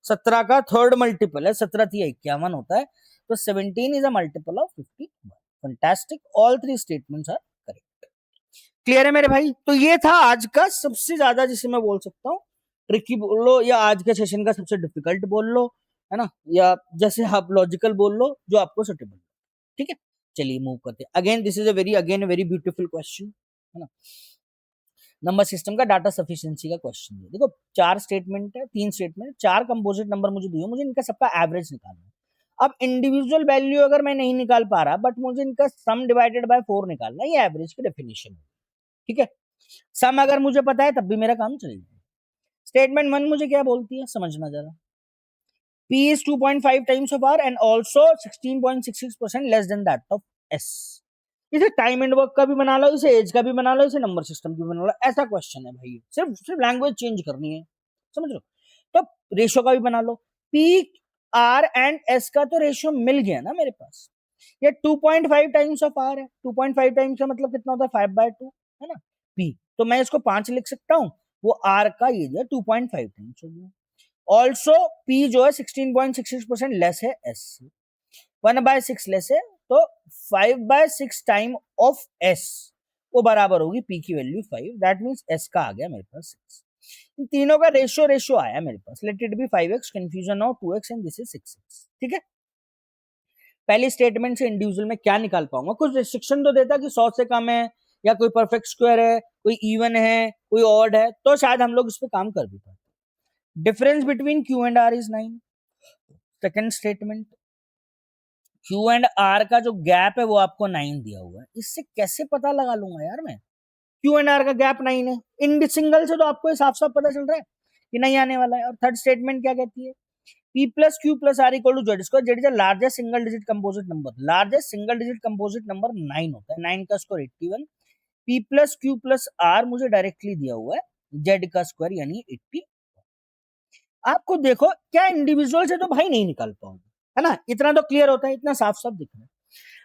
17 का थर्ड मल्टीपल है, 17 थी 51 होता है, तो 17 is a multiple of 51। Fantastic, all 3 statements are correct. Clear है मेरे भाई। तो ये था आज का सबसे ज्यादा, जिसे मैं बोल सकता हूँ ट्रिकी बोल लो, या आज के सेशन का सबसे डिफिकल्ट बोल लो, है ना, या जैसे आप लॉजिकल बोल लो, जो आपको सुटेबल। ठीक है, चलिए मूव करते हैं। Again this is a very beautiful question, है ना। नंबर सिस्टम का डाटा सफिशिएंसी का क्वेश्चन है। देखो 4 स्टेटमेंट है, 3 स्टेटमेंट, 4 कंपोजिट नंबर मुझे दिए, मुझे इनका सबका एवरेज निकालना है। अब इंडिविजुअल वैल्यू अगर मैं नहीं निकाल पा रहा, बट मुझे इनका सम डिवाइडेड बाय 4 निकालना है, ये एवरेज की डेफिनेशन है। ठीक है, सम अगर मुझे पता है तब भी मेरा काम चल जाएगा। स्टेटमेंट 1 मुझे क्या बोलती है, समझना जरा। P is 2.5 times of R and also 16.66% less than that of S। इसे टाइम एंड वर्क का भी बना लो, इसे एज का भी बना लो, इसे नंबर सिस्टम की भी बना लो, ऐसा क्वेश्चन है भाई, सिर्फ सिर्फ लैंग्वेज चेंज करनी है, समझ लो। तो रेशियो का भी बना लो, P R एंड S का तो रेशियो मिल गया ना मेरे पास। ये 2.5 टाइम्स ऑफ R है, 2.5 टाइम्स का मतलब कितना होता है, 5/2, है ना। P तो मैं इसको 5 लिख सकता हूँ, वो R का ये जो 2.5 टाइम्स हो गया। ऑल्सो P जो है 16.66% लेस है S से, 1/6 लेस है, तो 5/6 टाइम ऑफ S वो बराबर होगी P की वैल्यू 5, दैट मीन्स S का आ गया मेरे पास 6। इन तीनों का रेशियो आया मेरे पास, let it be 5x, confusion हो 2x and this is 6x। ठीक है, पहली स्टेटमेंट से इंडिविजुअल में क्या निकाल पाऊंगा, कुछ रिस्ट्रिक्शन तो देता कि 100 से कम है, या कोई परफेक्ट स्क्वायर है, कोई इवन है, कोई ऑड है, तो शायद हम लोग इस पे काम कर भी पाते। Difference between Q and R is 9। Second statement, Q and R का जो गैप है वो आपको 9 दिया हुआ है, इससे कैसे पता लगा लूंगा यार मैं, Q एंड R का गैप 9 है, इन सिंगल से तो आपको साफ साफ पता चल रहा है कि नहीं आने वाला है। और थर्ड स्टेटमेंट क्या कहती है, P plus Q plus R equal to Z square, Z is the largest single digit composite number, largest single digit composite number 9 होता है, 9 का square 81, P plus Q plus R मुझे डायरेक्टली दिया हुआ है, Z का स्क्वायर यानी 80। आपको देखो क्या इंडिविजुअल से तो भाई नहीं निकाल पाऊंगा, है ना, इतना तो क्लियर होता है, इतना साफ साफ दिख रहा है।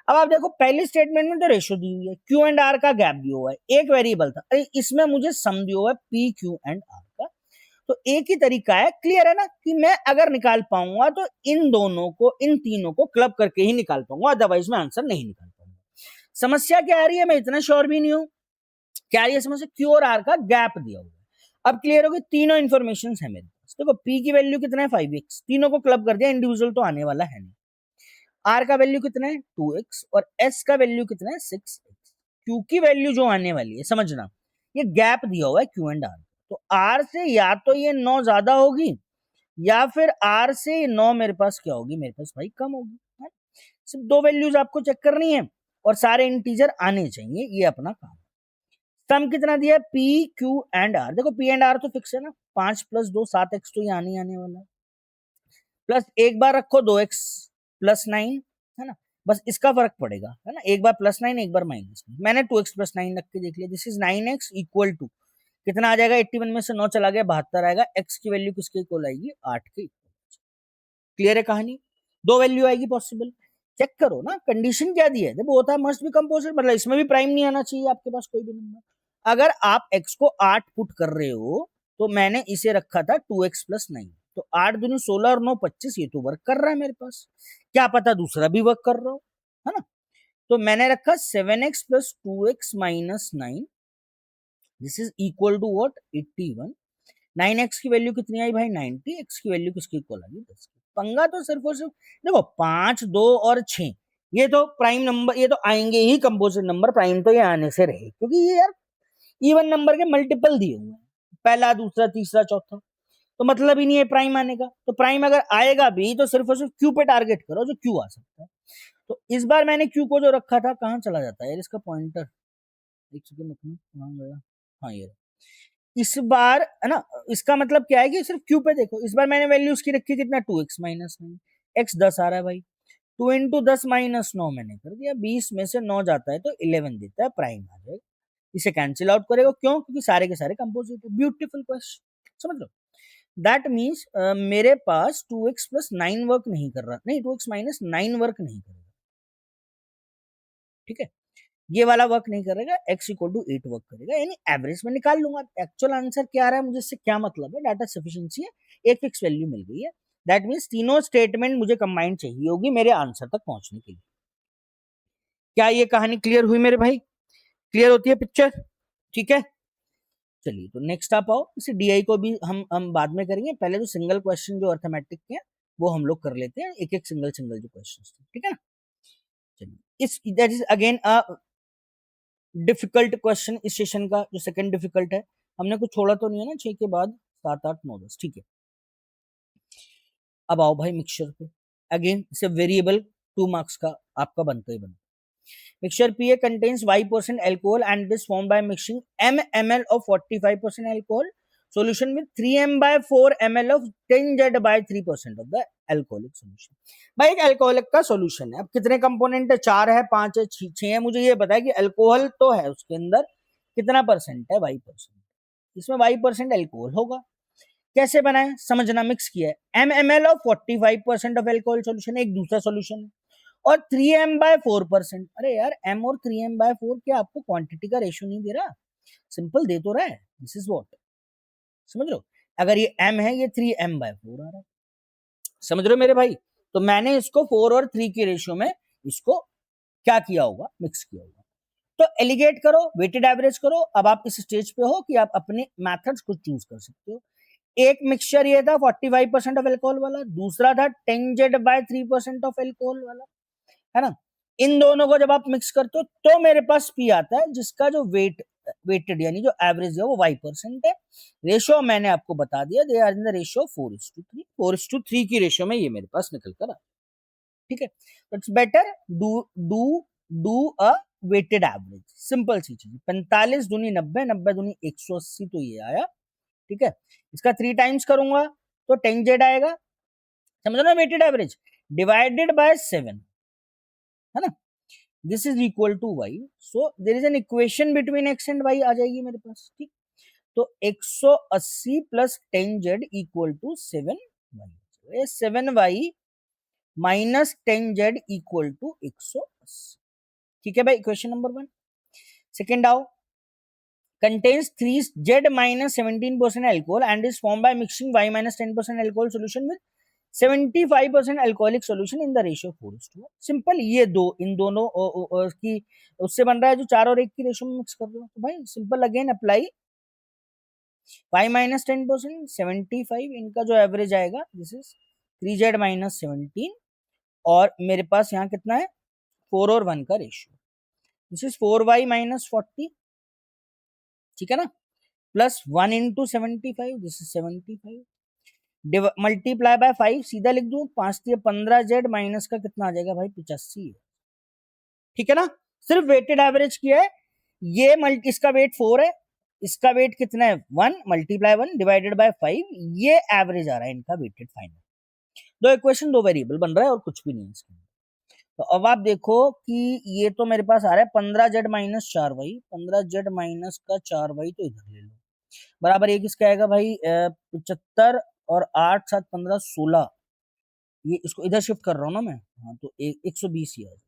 अब आप देखो पहली स्टेटमेंट में तो रेशियो दी हुई है, Q एंड R का गैप दिया हुआ है, एक वेरिएबल था, अरे इसमें मुझे सम दिया हुआ है P Q एंड R का। तो एक ही तरीका है, क्लियर है ना, कि मैं अगर निकाल पाऊंगा तो इन दोनों को, इन तीनों को क्लब करके ही निकाल पाऊंगा, अदरवाइज मैं आंसर नहीं निकाल पाऊंगा। समस्या क्या आ रही है, मैं इतना श्योर भी नहीं हूं क्या आ रही है समस्या, Q और R का गैप दिया हुआ है। अब क्लियर हो गई, तीनों इंफॉर्मेशन है मेरे पास। देखो P की वैल्यू कितना है 5x, तीनों को क्लब कर दिया, इंडिविजुअल तो आने वाला है नहीं। R का वैल्यू कितना है 2x और S का वैल्यू कितना है 6x। Q की वैल्यू जो आने वाली है, समझना ये गैप दिया हुआ है Q एंड R, तो R से या तो ये 9 ज्यादा होगी, या फिर R से 9 मेरे पास क्या होगी, मेरे पास भाई कम होगी, है? सिर्फ दो वैल्यूज आपको चेक करनी है और सारे इंटीजर आने चाहिए, ये अपना काम। सम कितना दिया है, P Q एंड R, देखो P एंड R तो फिक्स है ना, 5 + 2 7x तो ये आने वाला है, प्लस एक बार रखो 2x + 9, है ना, बस इसका फर्क पड़ेगा, है ना, एक बार +9 एक बार -9। मैंने 2x + 9 रख के देख लिया, this is 9x equal to कितना आ जाएगा, 81 में से 9 चला गया 72 आएगा, x की वैल्यू किसके इक्वल आएगी, 8 के इक्वल। क्लियर है कहानी, दो वैल्यू आएगी पॉसिबल। चेक करो ना, कंडीशन क्या दी है, जब होता है मस्ट बी कंपोजिट, मतलब इसमें भी प्राइम नहीं आना चाहिए आपके पास कोई भी नंबर। अगर आप x को 8 पुट कर रहे हो तो मैंने इसे रखा था 2x + 9, तो 8 दूनी 16 और 9 25, ये तो वर्क कर रहा है मेरे पास, क्या पता दूसरा भी वर्क कर रहा हो, है ना। तो मैंने रखा 7x + 2x - 9, this is equal to what, 81। 9x की वैल्यू कितनी आई भाई, 90, x की वैल्यू किसकी इक्वल आ गई, 10। पंगा तो सिर्फ और सिर्फ देखो 5, 2 और 6, ये तो प्राइम नंबर, ये तो आएंगे ही कंपोजिट नंबर, प्राइम तो ये आने से रहे, क्योंकि ये यार इवन नंबर के मल्टीपल दिए हुए हैं, पहला दूसरा तीसरा चौथा, तो मतलब ही नहीं है प्राइम आने का। तो प्राइम अगर आएगा भी तो सिर्फ और सिर्फ क्यू पे टारगेट करो, जो क्यू आ सकता है। तो इस बार मैंने क्यू को जो रखा था, कहाँ चला जाता है यार इसका पॉइंटर, एक सेकंड रखना, कहाँ गया, हाँ ये, इस बार है ना, इसका मतलब क्या है कि सिर्फ क्यू पे देखो, इस बार मैंने वैल्यू उसकी रखी कितना, 2x - 9, x 10 आ रहा है भाई, 2 × 10 - 9 मैंने कर दिया, 20 में से 9 जाता है तो 11 देता है, प्राइम आ जाएगा। इसे कैंसिल आउट करेगा, क्यों, क्योंकि सारे के सारे कंपोजिट है। ब्यूटीफुल क्वेश्चन, समझ लो। दैट मीन्स मेरे पास 2x + 9 वर्क नहीं कर रहा, नहीं 2x - 9 वर्क नहीं करेगा, ठीक है, ये वाला वर्क नहीं करेगा, x = 8 वर्क करेगा, यानी एवरेज में निकाल लूंगा। एक्चुअल आंसर क्या आ रहा है मुझे, इससे क्या मतलब है, डाटा सफिशिएंसी है, एक फिक्स वैल्यू मिल गई है, दैट मीन्स तीनों स्टेटमेंट मुझे कंबाइंड चाहिए होगी मेरे आंसर तक पहुंचने के लिए। क्या ये कहानी क्लियर हुई मेरे भाई, क्लियर होती है पिक्चर, ठीक है। चलिए तो नेक्स्ट आप आओ, इसे डीआई को भी हम बाद में करेंगे, पहले जो सिंगल क्वेश्चन जो अर्थमेटिक के हैं वो हम लोग कर लेते हैं, एक एक सिंगल सिंगल जो क्वेश्चन थे, ठीक है ना। चलिए, इस that is again a difficult question इस सेशन का, जो सेकंड डिफिकल्ट है, हमने कुछ छोड़ा तो नहीं है ना, 6 के बाद 7, 8, 9, 10, ठीक है। अब आओ भाई मिक्सचर पे, अगेन इसे वेरिएबल 2 मार्क्स का आपका बनता ही बनता। Mixture PA contains Y% alcohol and is formed by mixing m ml of 45% alcohol solution with 3m/4 ml of 10Z/3% of the alcoholic solution। भाई एक अल्कोहलिक का सॉल्यूशन है, अब कितने कंपोनेंट है, 4 है, 5 है, 6 है, मुझे ये बताया कि अल्कोहल तो है उसके अंदर, कितना परसेंट है, Y%, इसमें Y% अल्कोहल होगा। कैसे बनाए समझना, मिक्स किया है, m ml of 45% of alcohol solution, एक दूसरा सॉल्यूशन है, और 3m/4%। अरे यार m और 3m/4 क्या आपको क्वांटिटी का रेशियो नहीं दे रहा, सिंपल दे तो रहा है, दिस इज व्हाट, समझ लो, अगर ये m है, ये 3m/4 आ रहा है, समझ रहे हो मेरे भाई। तो मैंने इसको 4 और 3 के रेशियो में इसको क्या किया होगा, मिक्स किया होगा। तो एलिगेट करो, वेटेड एवरेज करो, अब आप इस स्टेज पे हो कि आप अपने मेथड्स को चूज कर सकते हो। एक मिक्सचर ये था 45% ऑफ एल्कोहल वाला, दूसरा था 10Z/3% ऑफ एल्कोहल वाला, है ना। इन दोनों को जब आप मिक्स करते हो तो मेरे पास पी आता है, जिसका जो वेटेड यानी जो एवरेज है वो y% है। रेशियो मैंने आपको बता दिया, they are in the ratio 4:3, 4:3 की रेशियो में ये मेरे पास निकल कर आ, ठीक है। It's better do do do a weighted average, simple सी चीज, 45 दूनी 90, 90 दूनी 180, तो ये आया, ठीक है। इसका 3 टाइम्स करूंगा तो 10Z आएगा, समझ ना, वेटेड एवरेज डिवाइडेड बाय 7, है ना, this is equal to y, so there is an equation between x and y आ जाएगी मेरे पास, ठीक। तो 180 + 10Z = 7y, 7y - 10Z = 180, ठीक है भाई, इक्वेशन नंबर 1। सेकेंड आओ, contains 3Z - 17% alcohol and is formed by mixing y - 10% alcohol solution with 75% alcoholic solution in the ratio 4:1। Simple, ये दो इन दोनों की उससे बन रहा है जो 4 और 1 की रेशियो में मिक्स कर दो, तो भाई सिंपल अगेन अप्लाई, y - 10% 75, इनका जो एवरेज आएगा दिस इज 3Z - 17, और मेरे पास यहाँ कितना है 4 और 1 का रेशियो, दिस इज 4y - 40, ठीक है ना, plus 1 × 75, this is 75, multiply by 5, सीधा लिख दूं, 5 × 15Z माइनस का कितना आ जाएगा भाई, 85 है, ठीक है ना। सिर्फ वेटेड एवरेज किया है, ये इसका वेट 4 है, इसका वेट कितना है 1, मल्टीप्लाई 1 डिवाइडेड बाय 5, ये एवरेज आ रहा है इनका वेटेड फाइनल। दो इक्वेशन, दो वेरिएबल बन रहा है और कुछ भी नहीं है इसके, तो अब आप देखो कि ये तो मेरे पास आ रहा है 15z-4y, 15z-4y तो इधर ले लो, बराबर ये किसका आएगा भाई 75 और 8 7 15 16, ये इसको इधर शिफ्ट कर रहा हूँ ना मैं, हाँ तो 120 ही आ जाए।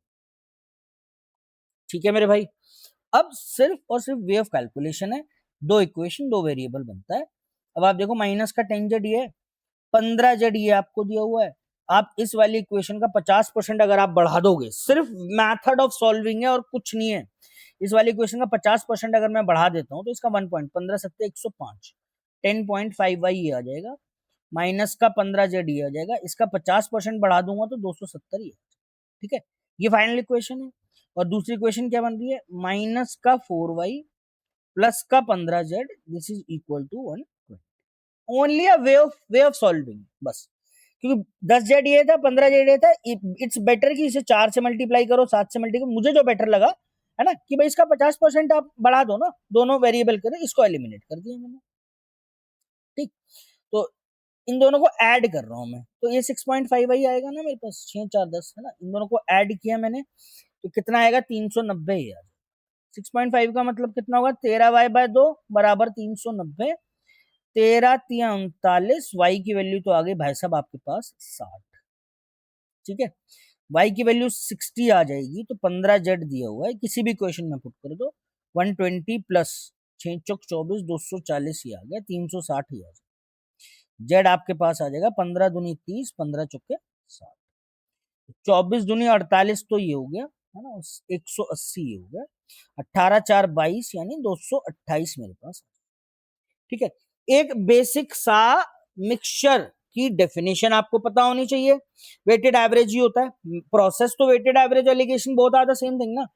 ठीक है मेरे भाई, अब सिर्फ और सिर्फ वे ऑफ कैलकुलेशन है, दो इक्वेशन दो वेरिएबल बनता है। अब आप देखो माइनस का 10z ये है, 15z ये आपको दिया हुआ है, आप इस वाली इक्वेशन का 50% अगर आप बढ़ा दोगे, सिर्फ मेथड ऑफ सॉल्विंग है और कुछ नहीं है, इस वाली इक्वेशन का 50% अगर मैं बढ़ा देता हूँ तो इसका 1.15 सत्ते 105, 10.5y ये आ जाएगा, माइनस का 15z ये आ जाएगा, इसका 50% बढ़ा दूंगा तो 270 ही है। ठीक है, ये फाइनल इक्वेशन है। और दूसरी इक्वेशन क्या बन रही है, माइनस का 4y प्लस का 15z, this is equal to 120। Only a way of solving, बस, क्योंकि 10z ये था 15z ये था, इट्स बेटर कि इसे 4 से मल्टीप्लाई करो 7 से मल्टीप्लाई, मुझे जो बेटर लगा है ना कि भाई इसका 50% आप बढ़ा दो ना, दोनों वेरिएबल करें, इसको एलिमिनेट कर दिया मैंने। ठीक, तो इन दोनों को ऐड कर रहा हूं मैं, तो ये 6.5 ही आएगा ना मेरे पास, 6 4 10 है ना, इन दोनों को ऐड किया मैंने तो कितना आएगा 390 यार। 6.5 का मतलब कितना होगा, 13y/2 बराबर 390, 13×3 = 39, y की वैल्यू तो आ गई भाई साहब आपके पास 60। ठीक है, y की वैल्यू 60 आ जाएगी, तो 15z दिया हुआ है, किसी भी क्वेश्चन में पुट कर दो, 120 प्लस 6 चौक 24 240 ही आ गया, 360 ही आ जाएगा। जेड आपके पास आ जाएगा 15 दूनी 30, 15 चौके 60, 24 दूनी 48 तो ये हो गया है ना, 180 ये हो गया, 18 4 22 यानी 228 मेरे पास। ठीक है, एक बेसिक सा मिक्सचर की डेफिनेशन आपको पता होनी चाहिए, वेटेड एवरेज ही होता है, प्रोसेस तो weighted average alligation both are the same thing ना,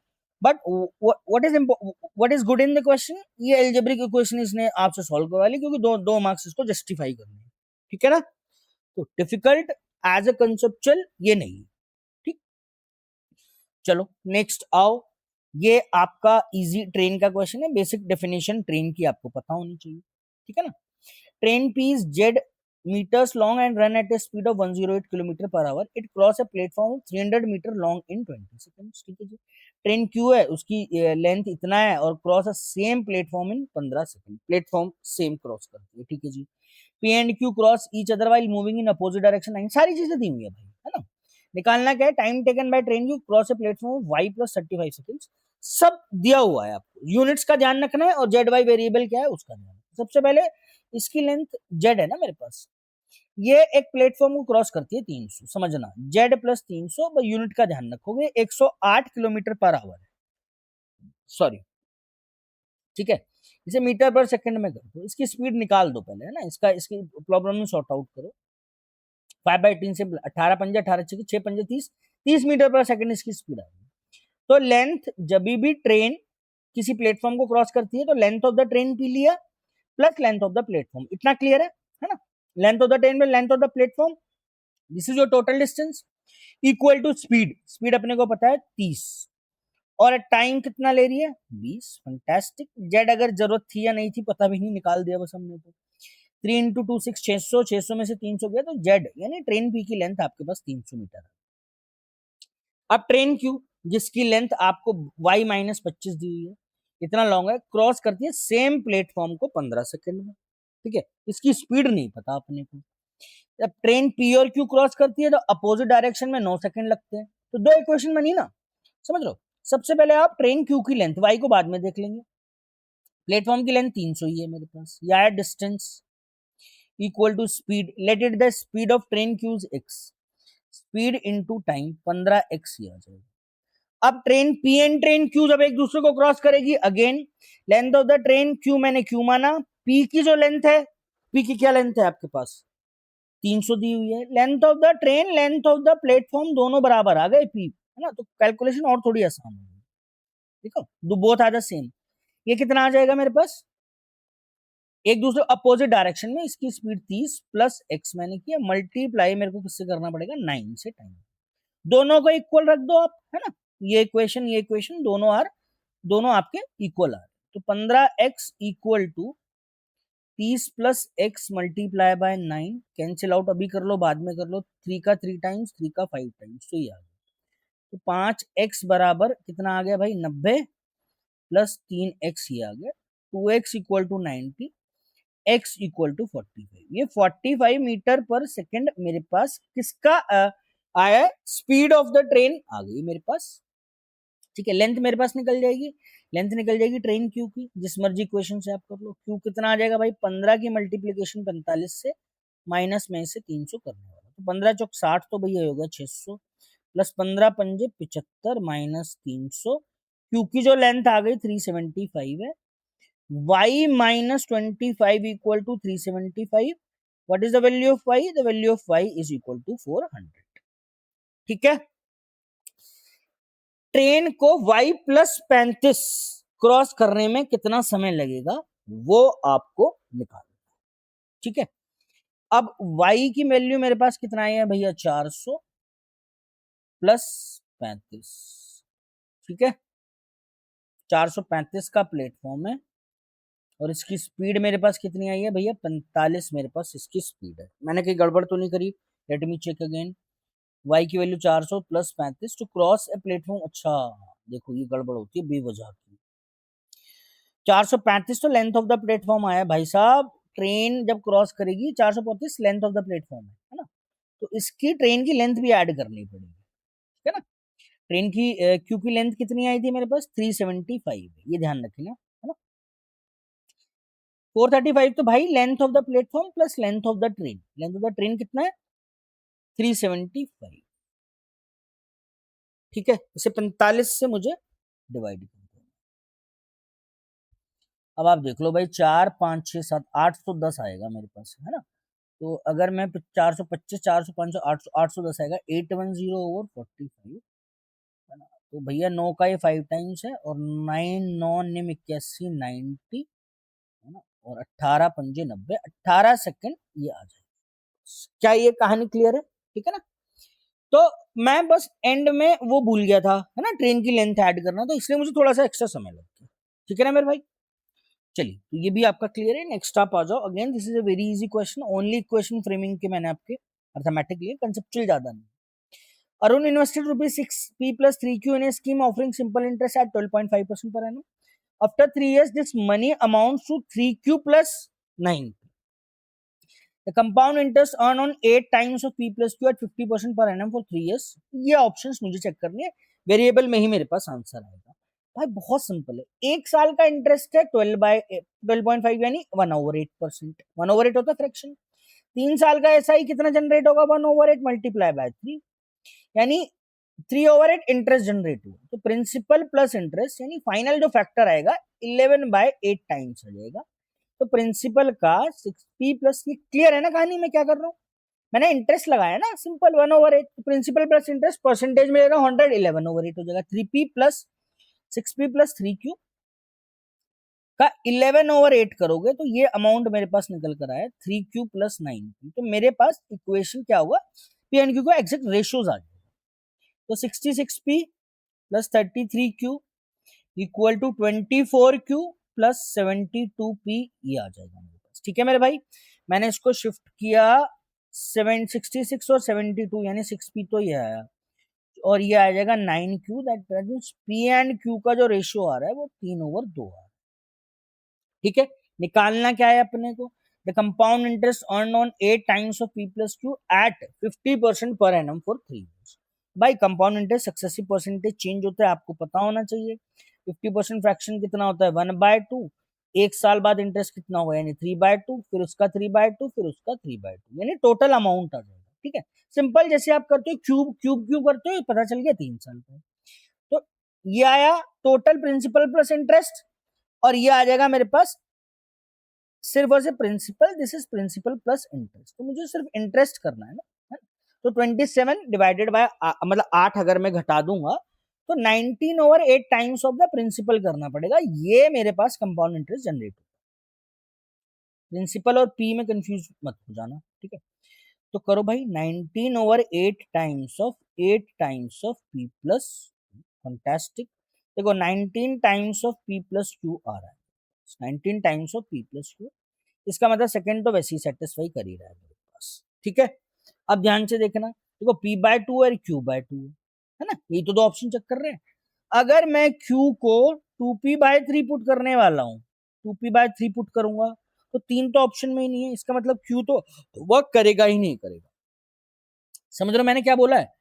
but what is good in the question, ये एल्जेब्रिक इक्वेशन इसने आपसे सॉल्व करवा ली, क्योंकि दो मार्क्स इसको जस्टिफाई करने हैं। ठीक है ना, तो डिफिकल्ट एज अ कंसेप्चुअल ये नहीं है। ठीक, चलो नेक्स्ट आओ, ये आपका इजी ट्रेन का क्वेश्चन है, बेसिक डेफिनेशन ट्रेन की आपको पता होनी चाहिए। ठीक है ना, train P is Z meters long and run at a speed of 108 km per hour. It cross a platform of 300 meter long in 20 seconds. ठीक है जी, ट्रेन Q है, उसकी लेंथ इतना है और क्रॉस अ सेम प्लेटफॉर्म इन 15 सेकंड, प्लेटफॉर्म सेम क्रॉस करती है। ठीक है जी, P and Q cross each other while moving in opposite direction, सारी चीजें दी हुई है भाई, है ना। निकालना क्या है, time taken by train Q cross a platform y plus 35 seconds, सब दिया हुआ है आपको, यूनिट्स का ध्यान रखना है और जेड वाई वेरिएबल क्या है उसका ध्यान। सबसे पहले इसकी लेंथ जेड है ना मेरे पास, ये एक प्लेटफॉर्म को क्रॉस करती है 300, समझना जेड प्लस 300, यूनिट का ध्यान रखोगे 108 किलोमीटर पर आवर है, सॉरी। ठीक है, इसे मीटर पर सेकंड में कर दो, इसकी स्पीड निकाल दो पहले, है ना, इसकी प्रॉब्लम में सॉर्ट आउट करो। 5/3 से 18 पंजे 18 6 पंजे 30, 30 मीटर पर सेकंड इसकी स्पीड आएगी। तो लेंथ जब भी ट्रेन किसी प्लेटफॉर्म को क्रॉस करती है तो लेंथ ऑफ द ट्रेन पी लिया plus length of the platform, इतना क्लियर है ना, लेंथ ऑफ द ट्रेन में length of the platform, this is your total distance, equal to speed, speed अपने को पता है 30, और टाइम कितना ले रही है 20, फंटास्टिक। जेड अगर जरूरत थी या नहीं थी पता भी नहीं, निकाल दिया बस हमने, तो 3 × 2 6 600, 600 में से 300 गया तो जेड यानी ट्रेन पी की लेंथ आपके पास 300 मीटर है। अब ट्रेन क्यू जिसकी लेंथ आपको y-25 दी हुई है, इतना लॉन्ग है, क्रॉस करती है सेम प्लेटफॉर्म को 15 सेकंड में। ठीक है, इसकी स्पीड नहीं पता अपने को। जब ट्रेन पी और क्यू क्रॉस करती है तो अपोजिट डायरेक्शन में 9 सेकंड लगते हैं, तो दो इक्वेशन बनी ना, समझ लो। सबसे पहले आप ट्रेन क्यू की लेंथ, y को बाद में देख लेंगे, प्लेटफॉर्म की लेंथ 300 ही है मेरे पास, या distance equal to speed, let it the speed of train q's x, speed into time 15x ही आ जाएगा। अब train p and train q जब एक दूसरे को क्रॉस करेगी, again length of the train q मैंने क्यू माना, पी की जो लेंथ है, पी की क्या लेंथ है आपके पास 300 दी हुई है, length of the train length of the platform दोनों बराबर आ गए पी, है ना, तो कैलकुलेशन और थोड़ी आसान हो गई। देखो दो बोथ आर द सेम, ये कितना आ जाएगा मेरे पास, एक दूसरे अपोजिट डायरेक्शन में, इसकी स्पीड 30 प्लस एक्स मैंने किया, मल्टीप्लाई मेरे को किससे करना पड़ेगा 9 से, टाइम दोनों को इक्वल रख दो आप, है ना, ये इक्वेशन दोनों आपके इक्वल आ रहे, तो 15x equal to 30 plus x multiply by 9, cancel out अभी कर लो बाद में कर लो, 3 का 3 टाइम्स 3 का 5 टाइम्स, तो ये आ गया तो 5x बराबर कितना आ गया भाई 90 प्लस 3x ये आ गया 2x equal to 90 x equal to 45 ये 45 मीटर पर सेकेंड मेरे पास किसका आया स्पीड ऑफ द ट्रेन आ गई मेरे पास। ठीक है लेंथ मेरे पास निकल जाएगी लेंथ निकल जाएगी ट्रेन क्यू की जिस मर्जी इक्वेशन से आप कर लो क्यू कितना आ जाएगा भाई 15 की मल्टीप्लीकेशन 45 से माइनस में से 300 करने वाला तो 15 चौक 60 तो भैया होगा 600 प्लस 15 पंजे 75 माइनस 300 क्यू की जो लेंथ आ गई 375 है y minus 25 equal to 375 what is the value of y the value of y is equal to 400। ठीक है ट्रेन को y प्लस 35 क्रॉस करने में कितना समय लगेगा वो आपको निकालना है। ठीक है अब y की वैल्यू मेरे पास कितना है भैया 400 प्लस 35। ठीक है 435 का प्लेटफॉर्म है और इसकी स्पीड मेरे पास कितनी आई है भैया 45 मेरे पास इसकी स्पीड है मैंने कहीं गड़बड़ तो नहीं करी let me check again y की value 400 plus 35 to cross a platform अच्छा देखो ये गड़बड़ होती है बेवजह की 435 तो लेंथ ऑफ द प्लेटफॉर्म आया भाई साहब ट्रेन जब क्रॉस करेगी 435 लेंथ ऑफ द प्लेटफॉर्म है ना तो इसकी ट्रेन की लेंथ भी ऐड करनी पड़ेगी ठीक है ना ट्रेन की क्यू की लेंथ कितनी आई थी मेरे पास 375 ये ध्यान रखना है ना 435 तो भाई length of the platform plus length of the train कितना है 375। ठीक है इसे 45 से मुझे डिवाइड कर दो अब आप देख लो भाई 4 5 6 7 810 आएगा मेरे पास है ना तो अगर मैं 425 400 500 800 810 आएगा 810 ओवर 45 है ना तो भैया 9 का ये 5 टाइम्स है और 9 9 निम 81 90 है ना और 18 पंजे 90 18 सेकंड ये आ जाएगा। क्या ये कहानी क्लियर है ठीक है ना तो मैं बस एंड में वो भूल गया था है ना ट्रेन की लेंथ ऐड करना तो इसलिए मुझे थोड़ा सा एक्स्ट्रा समय लग गया ठीक है ना मेरे भाई। चलिए तो ये भी आपका क्लियर है नेक्स्ट आप आ जाओ again this is a very easy question only equation framing के मैंने आपके अर्थमेटिक लिए कंसेप्चुअल ज्यादा नहीं। Arun invested rupees 6p plus 3q in a scheme offering simple interest at 12.5% per annum. After 3 years, this money amounts to 3q plus 9. The compound interest earned on 8 times of p plus q at 50% per annum for 3 years. ये options मुझे check करनी है variable में ही मेरे पास answer आएगा भाई बहुत simple है एक साल का इंटरेस्ट है 12.5 यानी 1/8% 1/8 होता है फ्रैक्शन 3 साल का ऐसा ही कितना जनरेट होगा 1/8 मल्टीप्लाई बाय 3 यानी 3/8 इंटरेस्ट जनरेट हुआ तो प्रिंसिपल प्लस इंटरेस्ट यानी फाइनल जो फैक्टर आएगा 11/8 टाइम्स आ जाएगा तो प्रिंसिपल का 6p प्लस ये क्लियर है ना कहानी मैं क्या कर रहा हूँ मैंने इंटरेस्ट लगाया ना simple 1/8 principal plus interest percentage में 100 11/8 हो जाएगा 3p plus 6p plus 3q का 11/8 करोगे तो ये अमाउंट मेरे पास निकल कर आया 3q प्लस 9p तो मेरे पास इक्वेशन क्या हुआ पी एंड क्यू को एग्जैक्ट रेशियोज आ जाएगा तो 66p plus 33q equal to 24q plus 72p ये आ जाएगा मेरे पास ठीक है मेरे भाई मैंने इसको शिफ्ट किया 766 और 72 यानी 6p तो ये आया और ये आ जाएगा 9q that means p and q का जो रेशियो आ रहा है वो 3/2 आ रहा है ठीक है निकालना क्या है अपने को the compound interest earn on 8 times of p plus q at 50% per for 3 years भाई compound interest successive percentage change होता है आपको पता होना चाहिए 50% फ्रैक्शन कितना होता है 1/2 एक साल बाद इंटरेस्ट कितना होगा यानी 3/2 फिर उसका 3/2 फिर उसका 3/2 यानी टोटल अमाउंट आ जाएगा ठीक है सिंपल जैसे आप करते हो क्यूब क्यूब क्यूब करते हो पता चल गया 3 साल का तो ये आया टोटल प्रिंसिपल प्लस इंटरेस्ट और ये आ जाएगा मेरे पास सिर्फ और सिर्फ principal this is principal plus interest तो मुझे सिर्फ इंटरेस्ट करना है ना तो 27 डिवाइडेड बाय मतलब 8 अगर मैं घटा दूंगा तो 19/8 टाइम्स ऑफ द प्रिंसिपल करना पड़ेगा ये मेरे पास कंपाउंड इंटरेस्ट जनरेट होगा प्रिंसिपल और पी में कंफ्यूज मत हो जाना ठीक है तो करो भाई 19/8 times of P plus fantastic देखो 19 times of P plus Q आ रहा है 19 times of P plus Q इसका मतलब सेकंड तो वैसे ही सेटिस्फाई कर ही रहा है मेरे पास ठीक है अब ध्यान से देखना देखो p/2 और q/2 है ना, यही तो दो ऑप्शन चेक कर रहे हैं। अगर मैं Q को 2p/3 पुट करने वाला हूं, 2p/3 पुट करूंगा तो तीन तो ऑप्शन में ही नहीं है, इसका मतलब Q तो वर्क करेगा ही नहीं करेगा। समझ रहे हो मैंने क्या बोला है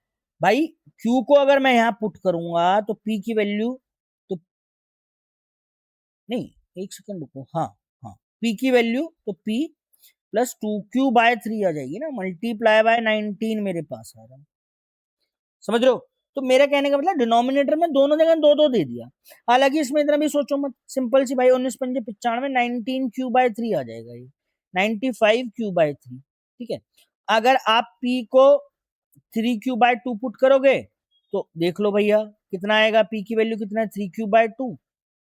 भाई? Q को अगर मैं यहां पुट करूंगा तो P की वैल्यू तो नहीं, एक सेकंड रुको, हाँ हाँ, P की वैल्यू तो P प्लस 2Q/3 आ जाएगी ना, मल्टीप्लाई बाय 19 मेरे पास आ रहा है। समझ रहे हो? तो मेरा कहने का मतलब डिनोमिनेटर में दोनों जगह दो दो दे दिया। हालांकि इसमें इतना भी सोचो मत, सिंपल सी भाई, 19×5 = 95, 19Q/3 आ जाएगा ये, 95Q/3। ठीक है, अगर आप P को 3Q/2 पुट करोगे तो देख लो भैया कितना आएगा, P की वैल्यू कितना है 3Q/2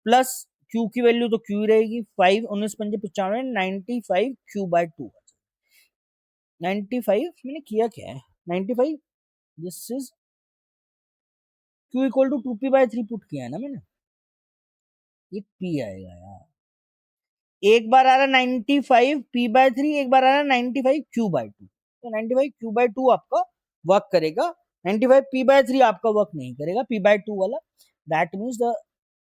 प्लस Q की वैल्यू तो Q रहेगी 5, 19×5 = 95Q/2। 95 मैंने किया क्या है, 95, this is Q equal to 2p/3 put किया है ना मैंने, ये P आएगा यार। एक बार आ रहा 95p/3, एक बार आ रहा 95Q/2, तो 95Q/2 आपका वर्क करेगा, 95p/3 आपका वर्क नहीं करेगा, p/2 वाला। That means the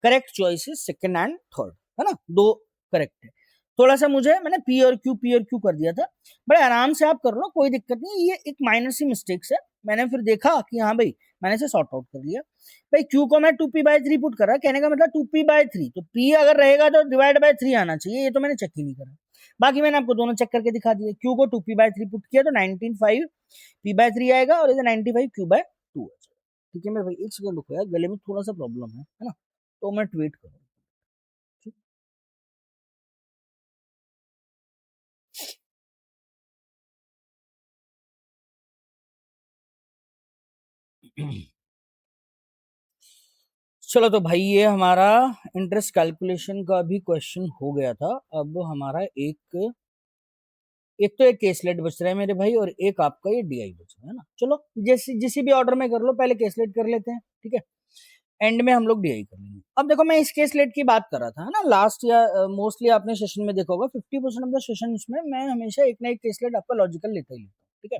correct choice is second and third, है ना, दो करेक्ट है। थोड़ा सा मुझे मैंने P और Q कर दिया था, बड़े आराम से आप कर लो, कोई दिक्कत नहीं, ये एक माइनर सी मिस्टेक्स है। मैंने फिर देखा कि हाँ भाई, मैंने इसे सॉर्ट आउट कर लिया। भाई Q को मैं 2p/3 पुट कर रहा, कहने का मतलब 2p/3, तो P अगर रहेगा तो डिवाइड/3 आना चाहिए, ये तो मैंने चेक ही नहीं करा। बाकी मैंने आपको दोनों चेक करके दिखा दिए। Q को 2p/3 पुट किया तो 195p/3 आएगा और इधर 95Q/2 है। ठीक है मेरे भाई, एक सेकंड रुको यार, गले में थोड़ा सा प्रॉब्लम है ना, तो मैं ट्वीट करूँ। चलो तो भाई ये हमारा इंटरेस्ट कैलकुलेशन का भी क्वेश्चन हो गया था। अब हमारा एक तो एक केसलेट बच रहा है मेरे भाई, और एक आपका ये डीआई बच रहा है ना। चलो जैसे जिस भी ऑर्डर में कर लो, पहले केसलेट कर लेते हैं, ठीक है, एंड में हम लोग डीआई कर लेंगे। अब देखो मैं इस केसलेट की बात कर रहा था, है ना, लास्ट या मोस्टली आपने सेशन में देखा होगा 50% ऑफ द सेशन में मैं हमेशा एक ना एक केसलेट आपका लॉजिकल लेता ही लेता हूँ, ठीक है।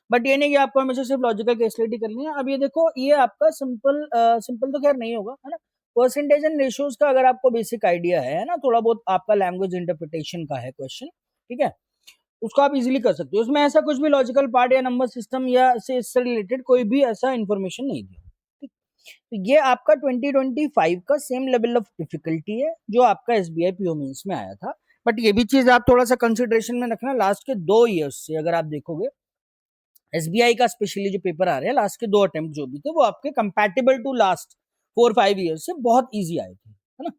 बट ये नहीं कि आपको हमेशा सिर्फ लॉजिकल केसलेट ही करनी है। अब ये देखो, ये आपका सिंपल सिंपल तो खैर नहीं होगा, है ना, परसेंटेज एंड रेशियोज का अगर आपको बेसिक आइडिया है ना, थोड़ा बहुत आपका लैंग्वेज इंटरप्रिटेशन का है क्वेश्चन, ठीक है, उसको आप इजीली कर सकते हो। उसमें ऐसा कुछ भी लॉजिकल पार्ट या नंबर सिस्टम या से इससे रिलेटेड कोई भी ऐसा इंफॉर्मेशन नहीं दिया, ठीक। तो ये आपका 2025 का सेम लेवल ऑफ डिफिकल्टी है जो आपका एसबीआई पीओ मेंस में आया था। बट ये भी चीज आप थोड़ा सा कंसिडरेशन में रखना, लास्ट के 2 इयर्स से अगर आप देखोगे एसबीआई का स्पेशली जो पेपर आ रहे हैं, लास्ट के 2 अटेम्प्ट जो भी थे वो आपके कंपैटिबल टू लास्ट 4-5 ईयर्स से बहुत ईजी आए थे, है ना।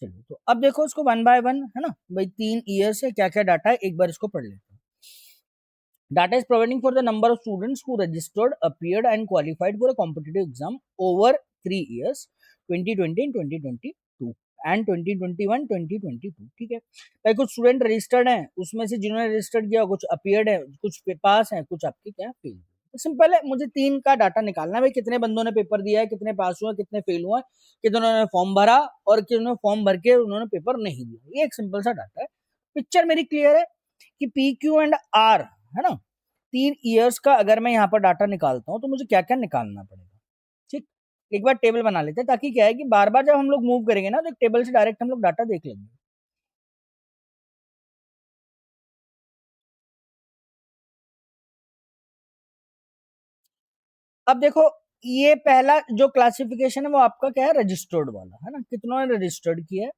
चलिए तो अब देखो इसको वन बाय वन, है ना भाई, 3 ईयर से क्या क्या डाटा है एक बार इसको पढ़ लेते हैं। Data is providing for the number of students who registered, appeared, and qualified for a competitive exam over 3 years, 2020 and 2022 and 2021, 2022। ठीक है भाई, कुछ स्टूडेंट रजिस्टर्ड हैं, उसमें से जिन्होंने रजिस्टर्ड किया कुछ अपीयर्ड है, कुछ पास हैं, कुछ आपके क्या फेल। तो सिंपल है, मुझे तीन का डाटा निकालना है भाई, कितने बंदों ने पेपर दिया है, कितने पास हुए, कितने फेल हुए, कितनों ने फॉर्म भरा और कितनों फॉर्म भर के उन्होंने पेपर नहीं दिया। ये एक सिंपल सा डाटा है। पिक्चर मेरी क्लियर है कि PQ&R, है ना, 3 इयर्स का अगर मैं यहाँ पर डाटा निकालता हूँ तो मुझे क्या क्या निकालना पड़ेगा। ठीक, एक बार टेबल बना लेते हैं, ताकि क्या है कि बार बार जब हम लोग मूव करेंगे ना तो एक टेबल से डायरेक्ट हम लोग डाटा देख लेंगे। अब देखो, ये पहला जो क्लासिफिकेशन है वो आपका क्या है, रजिस्टर्ड वाला, है ना, कितनों ने रजिस्टर्ड किया है,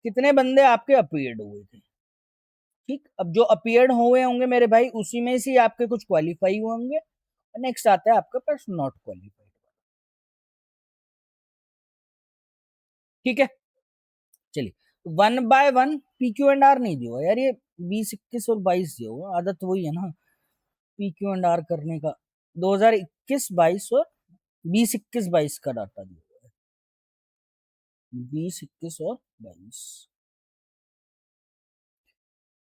कितने बंदे आपके अपीयर्ड हुए थे। ठीक, अब जो अपीयर्ड हुए होंगे मेरे भाई, उसी में से आपके कुछ क्वालिफाई हुए होंगे। नेक्स्ट आता है आपके पास नॉट क्वालिफाइड। ठीक है, चलिए वन बाय वन PQ&R नहीं दिया हुआ यार, ये 20, 21 और 22 दिया हुआ, आदत वही है ना PQ&R करने का। 2021-22 और 20, 21, 22 का डाटा दिया हुआ है, 20, 21 और 22,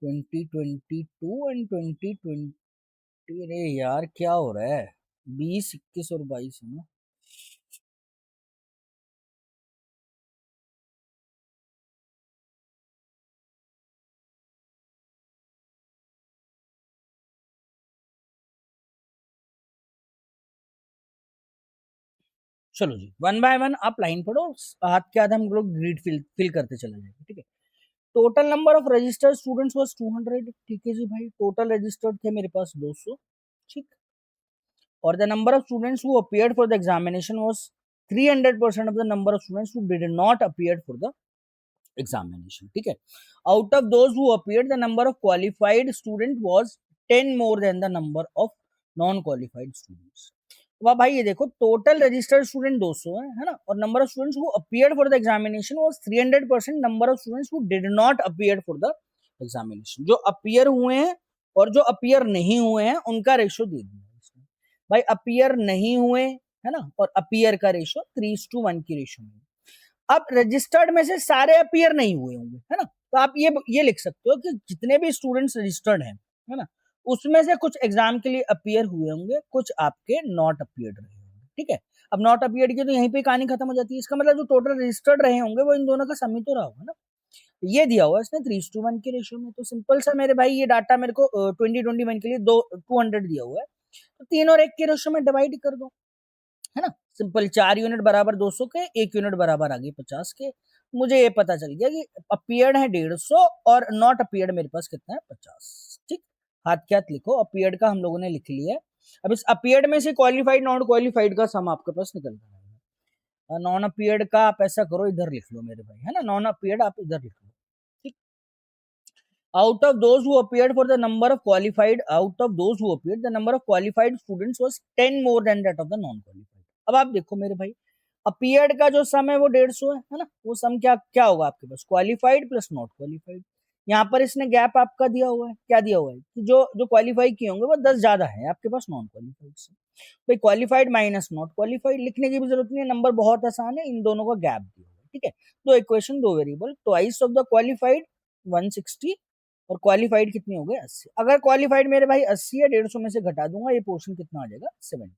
2022 एंड 2020। अरे यार क्या हो रहा है, 20, 21 और 22 है ना। चलो जी, वन बाय वन आप लाइन पढ़ो, हाथ के आधा हम लोग ग्रिड फिल करते चले जाएंगे, ठीक है। Total number of registered students was 200, ठीक है जी भाई, टोटल रजिस्टर्ड थे मेरे पास 200, ठीक। और the number of students who appeared for the examination was 300% of the number of students who did not appear for the examination, ठीक है। Out of those who appeared the number of qualified student was 10 more than the number of non qualified students. वाह भाई, ये देखो total registered student 200 है ना, और number of students who appeared for the examination was 300% number of students who did not appear for the examination. जो appear हुए हैं और जो अपीयर नहीं हुए हैं उनका रेशो दे दिया इसमें। भाई अपीयर नहीं हुए है ना, और अपीयर का रेशो 3:1 की रेशो में। अब रजिस्टर्ड में से सारे अपीयर नहीं हुए होंगे है ना, तो आप ये लिख सकते हो कि जितने भी स्टूडेंट्स रजिस्टर्ड हैं है ना, उसमें से कुछ एग्जाम के लिए अपीयर हुए होंगे, कुछ आपके नॉट अपीयर्ड रहे होंगे, ठीक है। अब नॉट अपीयर्ड की तो यहीं पे कहानी खत्म हो जाती है, इसका मतलब जो टोटल रजिस्टर्ड रहे होंगे वो इन दोनों का सम ही तो रहा होगा ना। ये दिया हुआ है इसने 3:1 के रेशियो में, तो सिंपल सा मेरे भाई ये डाटा मेरे को 2021 के लिए 200 दिया हुआ है, तो 3 और 1 के रेशियो में डिवाइड कर दो, है ना। सिंपल 4 यूनिट बराबर 200 के, 1 यूनिट बराबर आगे 50 के। मुझे ये पता चल गया कि अपीयर्ड है 150 और नॉट अपीयर्ड मेरे पास कितना है 50, ठीक। हाथ के हाथ लिखो, अपीयर्ड का हम लोगों ने लिख लिया है। अब इस अपीयर्ड में से क्वालिफाइड नॉट क्वालिफाइड का सम आपके पास निकल जाएगा। नॉन अपीयर्ड का आप ऐसा करो, इधर लिख लो मेरे भाई, है ना, नॉन अपीयर्ड आप इधर लिख लो, ठीक। Out of those who appeared for the number of qualified, out of those who appeared, the number of qualified students was 10 more than that of the non-qualified. अब आप देखो मेरे भाई, अपीयर्ड का जो सम है वो 150 है ना, वो सम क्या क्या होगा आपके पास, क्वालिफाइड प्लस नॉट क्वालिफाइड। यहाँ पर इसने गैप आपका दिया हुआ है, क्या दिया हुआ है कि जो जो क्वालिफाई किए होंगे वो 10 ज्यादा है आपके पास नॉन क्वालिफाइड से। भाई क्वालिफाइड माइनस नॉट क्वालिफाइड लिखने की भी जरूरत नहीं है, नंबर बहुत आसान है, इन दोनों का गैप दिया हुआ है, ठीक है। दो इक्वेशन दो variable, twice of the qualified 160 और क्वालिफाइड कितनी हो गई 80। अगर क्वालिफाइड मेरे भाई 80 है, 150 में से घटा दूंगा, ये पोर्शन कितना आ जाएगा 70।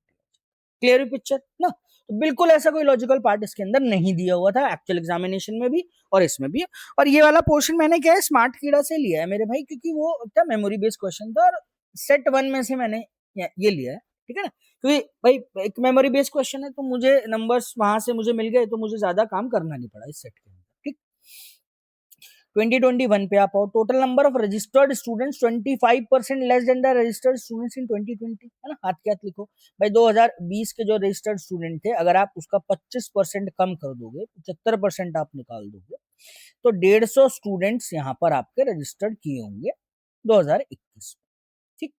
क्लियर पिक्चर ना, तो बिल्कुल ऐसा कोई लॉजिकल पार्ट इसके अंदर नहीं दिया हुआ था एक्चुअल एग्जामिनेशन में भी और इसमें भी। और ये वाला पोर्शन मैंने क्या है स्मार्ट कीड़ा से लिया है मेरे भाई, क्योंकि वो क्या मेमोरी बेस्ड क्वेश्चन था और सेट 1 में से मैंने ये लिया है, ठीक है ना। क्योंकि भाई एक मेमोरी बेस्ड क्वेश्चन है तो मुझे नंबर्स वहां से मुझे मिल गए, तो मुझे ज्यादा काम करना नहीं पड़ा इस सेट के अंदर, ठीक। 2021 पे आप आओ, total number of registered students 25% less than the registered students in 2020, है ना, हाथ के हाथ लिखो। भाई 2020 के जो रजिस्टर्ड स्टूडेंट थे, अगर आप उसका 25% कम कर दोगे, 75% आप निकाल दोगे, तो 150 स्टूडेंट्स यहाँ पर आपके रजिस्टर्ड किए होंगे 2021, ठीक।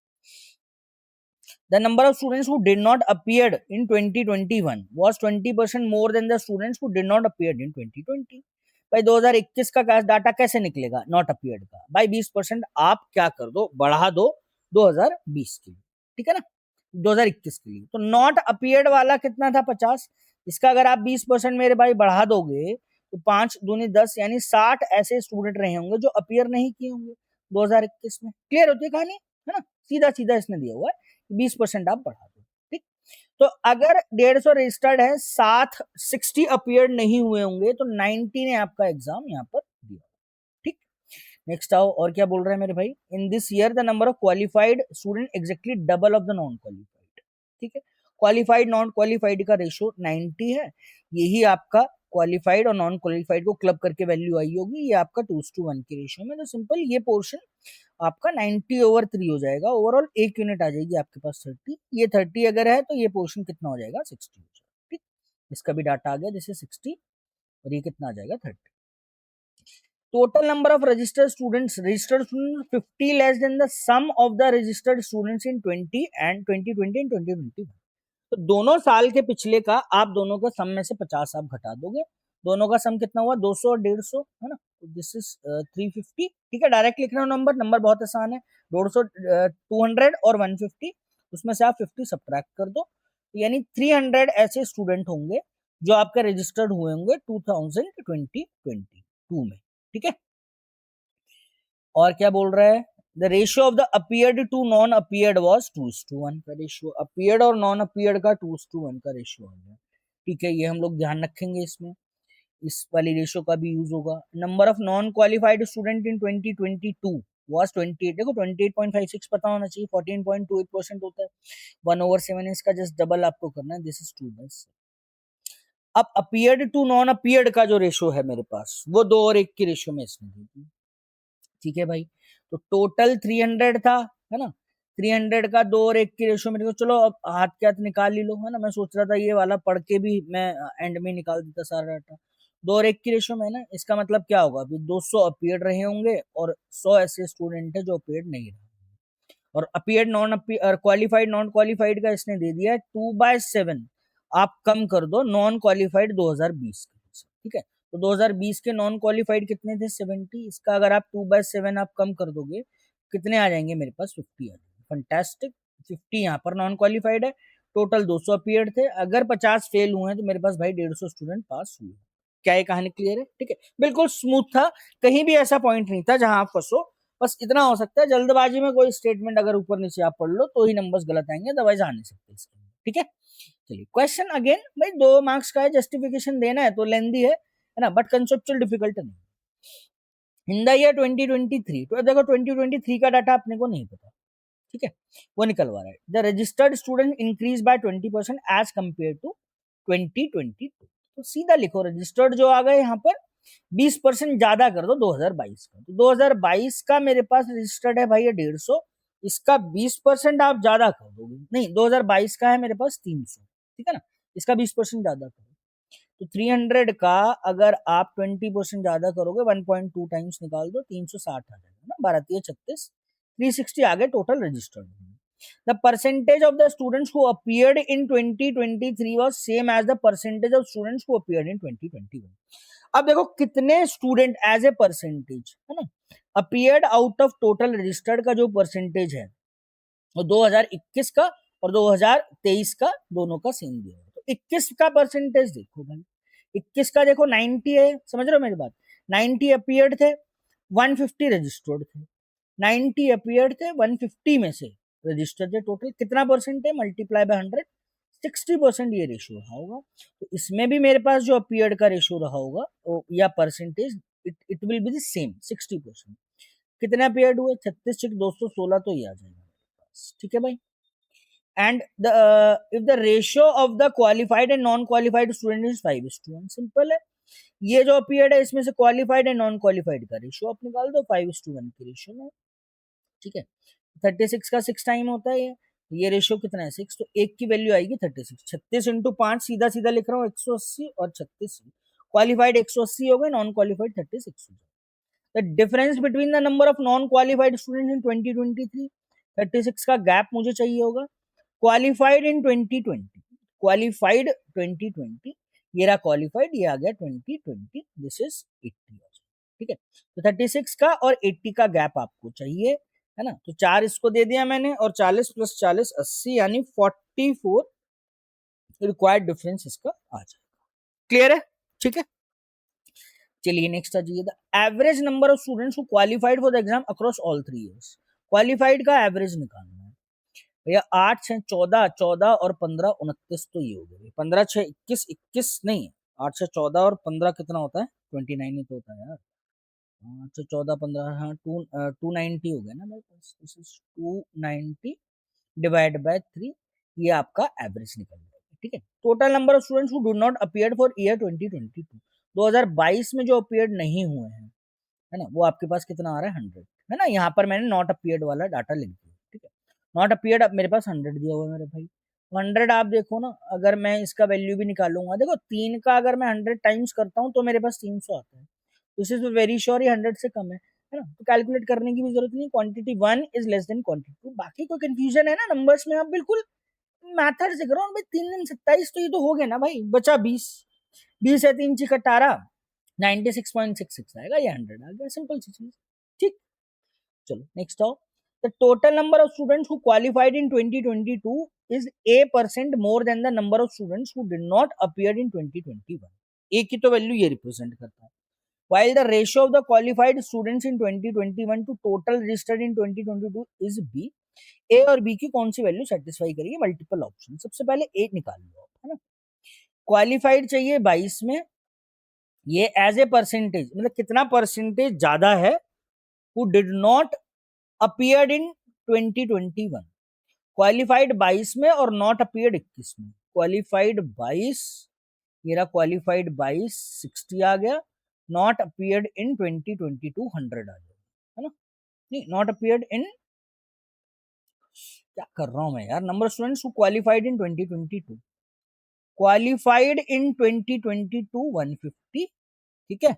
The number of students who did not appeared in 2021 was 20% more than the students who did not appeared in 2020. भाई 2021 का डाटा कैसे निकलेगा नॉट अपीयर्ड का, भाई 20% आप क्या कर दो, बढ़ा दो 2020 के लिए, ठीक है ना, 2021 के लिए। तो नॉट अपीयर्ड वाला कितना था 50, इसका अगर आप 20% मेरे भाई बढ़ा दोगे तो 5 दूनी 10 यानी 60 ऐसे स्टूडेंट रहे होंगे जो अपीयर नहीं किए होंगे 2021 में। क्लियर होती है कहानी, है ना, सीधा सीधा इसने दिया हुआ है, 20% आप बढ़ा दो, ठीक। तो अगर 150 रजिस्टर्ड है, 60 अपीयर नहीं हुए होंगे, तो 90 ने आपका एग्जाम यहाँ पर दिया, ठीक। नेक्स्ट आओ, और क्या बोल रहे हैं मेरे भाई, in this year the number of qualified student exactly double of the non qualified, ठीक है। क्वालिफाइड नॉन क्वालिफाइड का रेशियो 90 है, यही आपका क्वालिफाइड और नॉन क्वालिफाइड को क्लब करके वैल्यू आई होगी, ये आपका 2:1 के रेशियो में। तो सिंपल ये पोर्शन आपका 90/3 हो जाएगा, ओवरऑल 1 यूनिट आ जाएगी आपके पास 30, ये 30 अगर है तो ये पोर्शन कितना हो जाएगा 60 हो जाएगा, ठीक। इसका भी डाटा आ गया जैसे 60 और ये कितना आ जाएगा 30। Total number of registered students 50 less than the sum of the registered students in 2020 and 2021। तो दोनों साल के पिछले का आप दोनों का सम में से 50 आप घटा दोगे, दोनों का सम कितना हुआ 200 और 150, है ना, तो दिस इज 350, ठीक है। डायरेक्ट लिख रहे हो नंबर, नंबर बहुत आसान है, 200 200 और 150, उसमें से आप 50 सब्ट्रैक्ट कर दो, यानी 300 ऐसे स्टूडेंट होंगे जो आपके रजिस्टर्ड हुए होंगे 2022 में, ठीक है। और क्या बोल रहा है, the ratio of the appeared to non appeared was 2:1 का रेशियो, अपीयर्ड और नॉन अपीयर्ड का 2:1 का रेशियो आ गया, ठीक है। ये हम लोग ध्यान रखेंगे, इसमें इस वाली रेशियो का भी यूज होगा। Number of non qualified student in 2022 was 28, देखो 28.56 पता होना चाहिए, 14.28% होता है, 1/7 इसका जस्ट डबल आपको करना है, दिस इज 2/7। अब अपीयर्ड टू नॉन अपीयर्ड का जो रेशो है मेरे पास वो 2 और 1 की रेशो में इसने दी थी। ठीक है भाई, तो टोटल 300 था, है ना, 300 का 2 और 1 की रेशो में। चलो अब हाथ के हाथ निकाल ही लो, है ना, मैं सोच रहा था ये वाला पढ़ के भी मैं एंड में निकाल देता सारा डाटा। 2 और 1 की रेशो में ना, इसका मतलब क्या होगा, अभी 200 अपीयर्ड रहे होंगे और 100 ऐसे स्टूडेंट है जो अपीयर्ड नहीं रहे, और appeared non qualified non qualified का इसने दे दिया है 2/7। आप कम कर दो नॉन क्वालिफाइड 2020 के, ठीक है, तो 2020 के नॉन क्वालिफाइड कितने थे, 70। इसका अगर आप 2/7 आप कम कर दोगे, कितने आ जाएंगे मेरे पास, 50 आ जाएंगे। फंटास्टिक, 50 यहाँ पर नॉन क्वालिफाइड है, टोटल 200 अपीयर्ड थे, अगर 50 फेल हुए हैं तो मेरे पास भाई 150 स्टूडेंट पास हुए। क्या ये कहानी क्लियर है? ठीक है, बिल्कुल स्मूथ था, कहीं भी ऐसा पॉइंट नहीं था जहां आप फंसो। बस इतना हो सकता है जल्दबाजी में कोई स्टेटमेंट अगर ऊपर नीचे आप पढ़ लो तो ही नंबर्स गलत आएंगे, अदरवाइज आ नहीं सकते इसके। ठीक है, चलिए क्वेश्चन अगेन, भाई 2 मार्क्स का है, जस्टिफिकेशन देना है तो लेंदी है ना, बट कंसेप्चुअल डिफिकल्ट नहीं। इन द ईयर 2023, तो देखो 2023 का डाटा अपने को नहीं पता, ठीक है, वो निकलवा रहा है। The registered student increase by 20% as compare to 2022। तो सीधा लिखो रजिस्टर्ड जो आ गए यहाँ पर 20% ज्यादा कर दो 2022 का, तो 2022 का मेरे पास रजिस्टर्ड है भाई 150, इसका 20% आप ज्यादा कर दोगे, नहीं 2022 का है मेरे पास 300, ठीक है ना, इसका 20% ज्यादा करो, तो 300 का अगर आप 20% ज्यादा करोगे 1.2 टाइम्स निकाल दो, 360 आ जाएगा ना, 12×36 360 आ गए total registered. The percentage of the students who appeared in 2023 was same as the percentage of students who appeared in 2021. अब देखो कितने स्टूडेंट एज ए परसेंटेज, है ना, appeared out of total registered का जो परसेंटेज है वो 2021 का और 2023 का दोनों का सेम दिया है। तो 21 का परसेंटेज देखो भाई, 21 का देखो 90 है, समझ रहे हो मेरी बात, 90 अपीयर्ड थे, 150 रजिस्टर्ड थे, 90 अपीयर्ड थे, 150 में से रजिस्टर्ड थे, टोटल कितना परसेंट है, मल्टीप्लाई बाय 100, 60% ये रेशियो रहा होगा। तो इसमें भी मेरे पास जो अपीयर्ड का रेशियो रहा होगा या percentage, it will be the same 60%। कितने अपीयर्ड हुए, 36 6 216, तो ये आ जाएगा, ठीक है भाई। And if the ratio of the qualified and non qualified student is 5:1, simple है, ये जो अपीयर्ड है इसमें से क्वालिफाइड एंड नॉन क्वालिफाइड का रेशियो आप निकाल दो 5:1 के रेशियो में, ठीक है। 36 का 6 टाइम होता है ये रेशियो कितना है 6, तो 1 की वैल्यू आएगी 36, 36 इंटू 5 सीधा सीधा लिख रहा हूँ 180, और 36 क्वालिफाइड 180 हो गए, नॉन क्वालिफाइड 36 हो गए। The difference between the number of non qualified student in 2023, 36 का गैप मुझे चाहिए होगा, क्वालिफाइड इन 2020, क्वालिफाइड 2020, ये रहा क्वालिफाइड, ये आ गया 2020, दिस इज 80, ठीक है। तो 36 का और 80 का गैप आपको चाहिए, है ना, तो 4 इसको दे दिया मैंने, और 40 + 40 80, यानी 44 रिक्वायर्ड डिफरेंस इसका आ जाएगा। क्लियर है? ठीक है, चलिए नेक्स्ट आ जाइए, the average number of students who qualified for the exam across all 3 years. Qualified का एवरेज निकालना है भैया, 8 6 14, 14 और 15 29, तो ये हो गए 15 6 21, 21 नहीं, 8 6 14 और 15 कितना होता है, 29 ही तो होता है यार, अच्छा 14 15, हाँ 290 हो गया ना मेरे पास, दिस इज 290 डिवाइड बाय 3, ये आपका एवरेज निकल जाएगा, ठीक है। Total number of students who do not appear for year 2022, 2022 में जो अपीयर नहीं हुए हैं, है ना, वो आपके पास कितना आ रहा है 100, है ना, यहाँ पर मैंने नॉट अपीयर्ड वाला डाटा लिख दिया, ठीक है। नॉट अपीयर्ड अब मेरे पास 100 दिया हुआ है मेरे भाई, 100 आप देखो ना, अगर मैं इसका वैल्यू भी निकालूंगा, देखो 3 का अगर मैं 100 टाइम्स करता हूँ तो मेरे पास 300 आता है, दिस इज वेरी श्योर ये 100 से कम है ना, तो कैलकुलेट करने की भी जरूरत नहीं, quantity 1 is less then quantity 2, बाकी कोई कंफ्यूजन है ना नंबर्स में, आप बिल्कुल मैथड से करो भाई, 3 दिन 27, तो ये तो हो गया ना भाई, बचा 20, 20 है 3 × 18, 96.66 आएगा, ये 100 आ गया, सिंपल सी चीज, ठीक। चलो नेक्स्ट आओ, the total number of students who qualified in 2022 is A% more than the number of students who did not appear in 2021, ए की तो वैल्यू ये रिप्रेजेंट करता है, while the ratio of the qualified students in 2021 to total registered in 2022 is B, A और B की कौन सी value satisfy करेगी, multiple option, सबसे पहले A निकाल लो, है ना, क्वालिफाइड चाहिए 22 में, ये एज ए परसेंटेज मतलब कितना परसेंटेज ज्यादा है, who did not appeared in 2021, qualified 22 में और नॉट अपीयर्ड 21 में, क्वालिफाइड 22, ये रहा क्वालिफाइड 22 60 आ गया, नॉट अपीयर्ड इन 2022 100 आ जाएगा, है ना? नहीं, नॉट अपीयर्ड इन, क्या कर रहा हूं मैं यार, number students who qualified in 2022, qualified in 2022 150, ठीक है,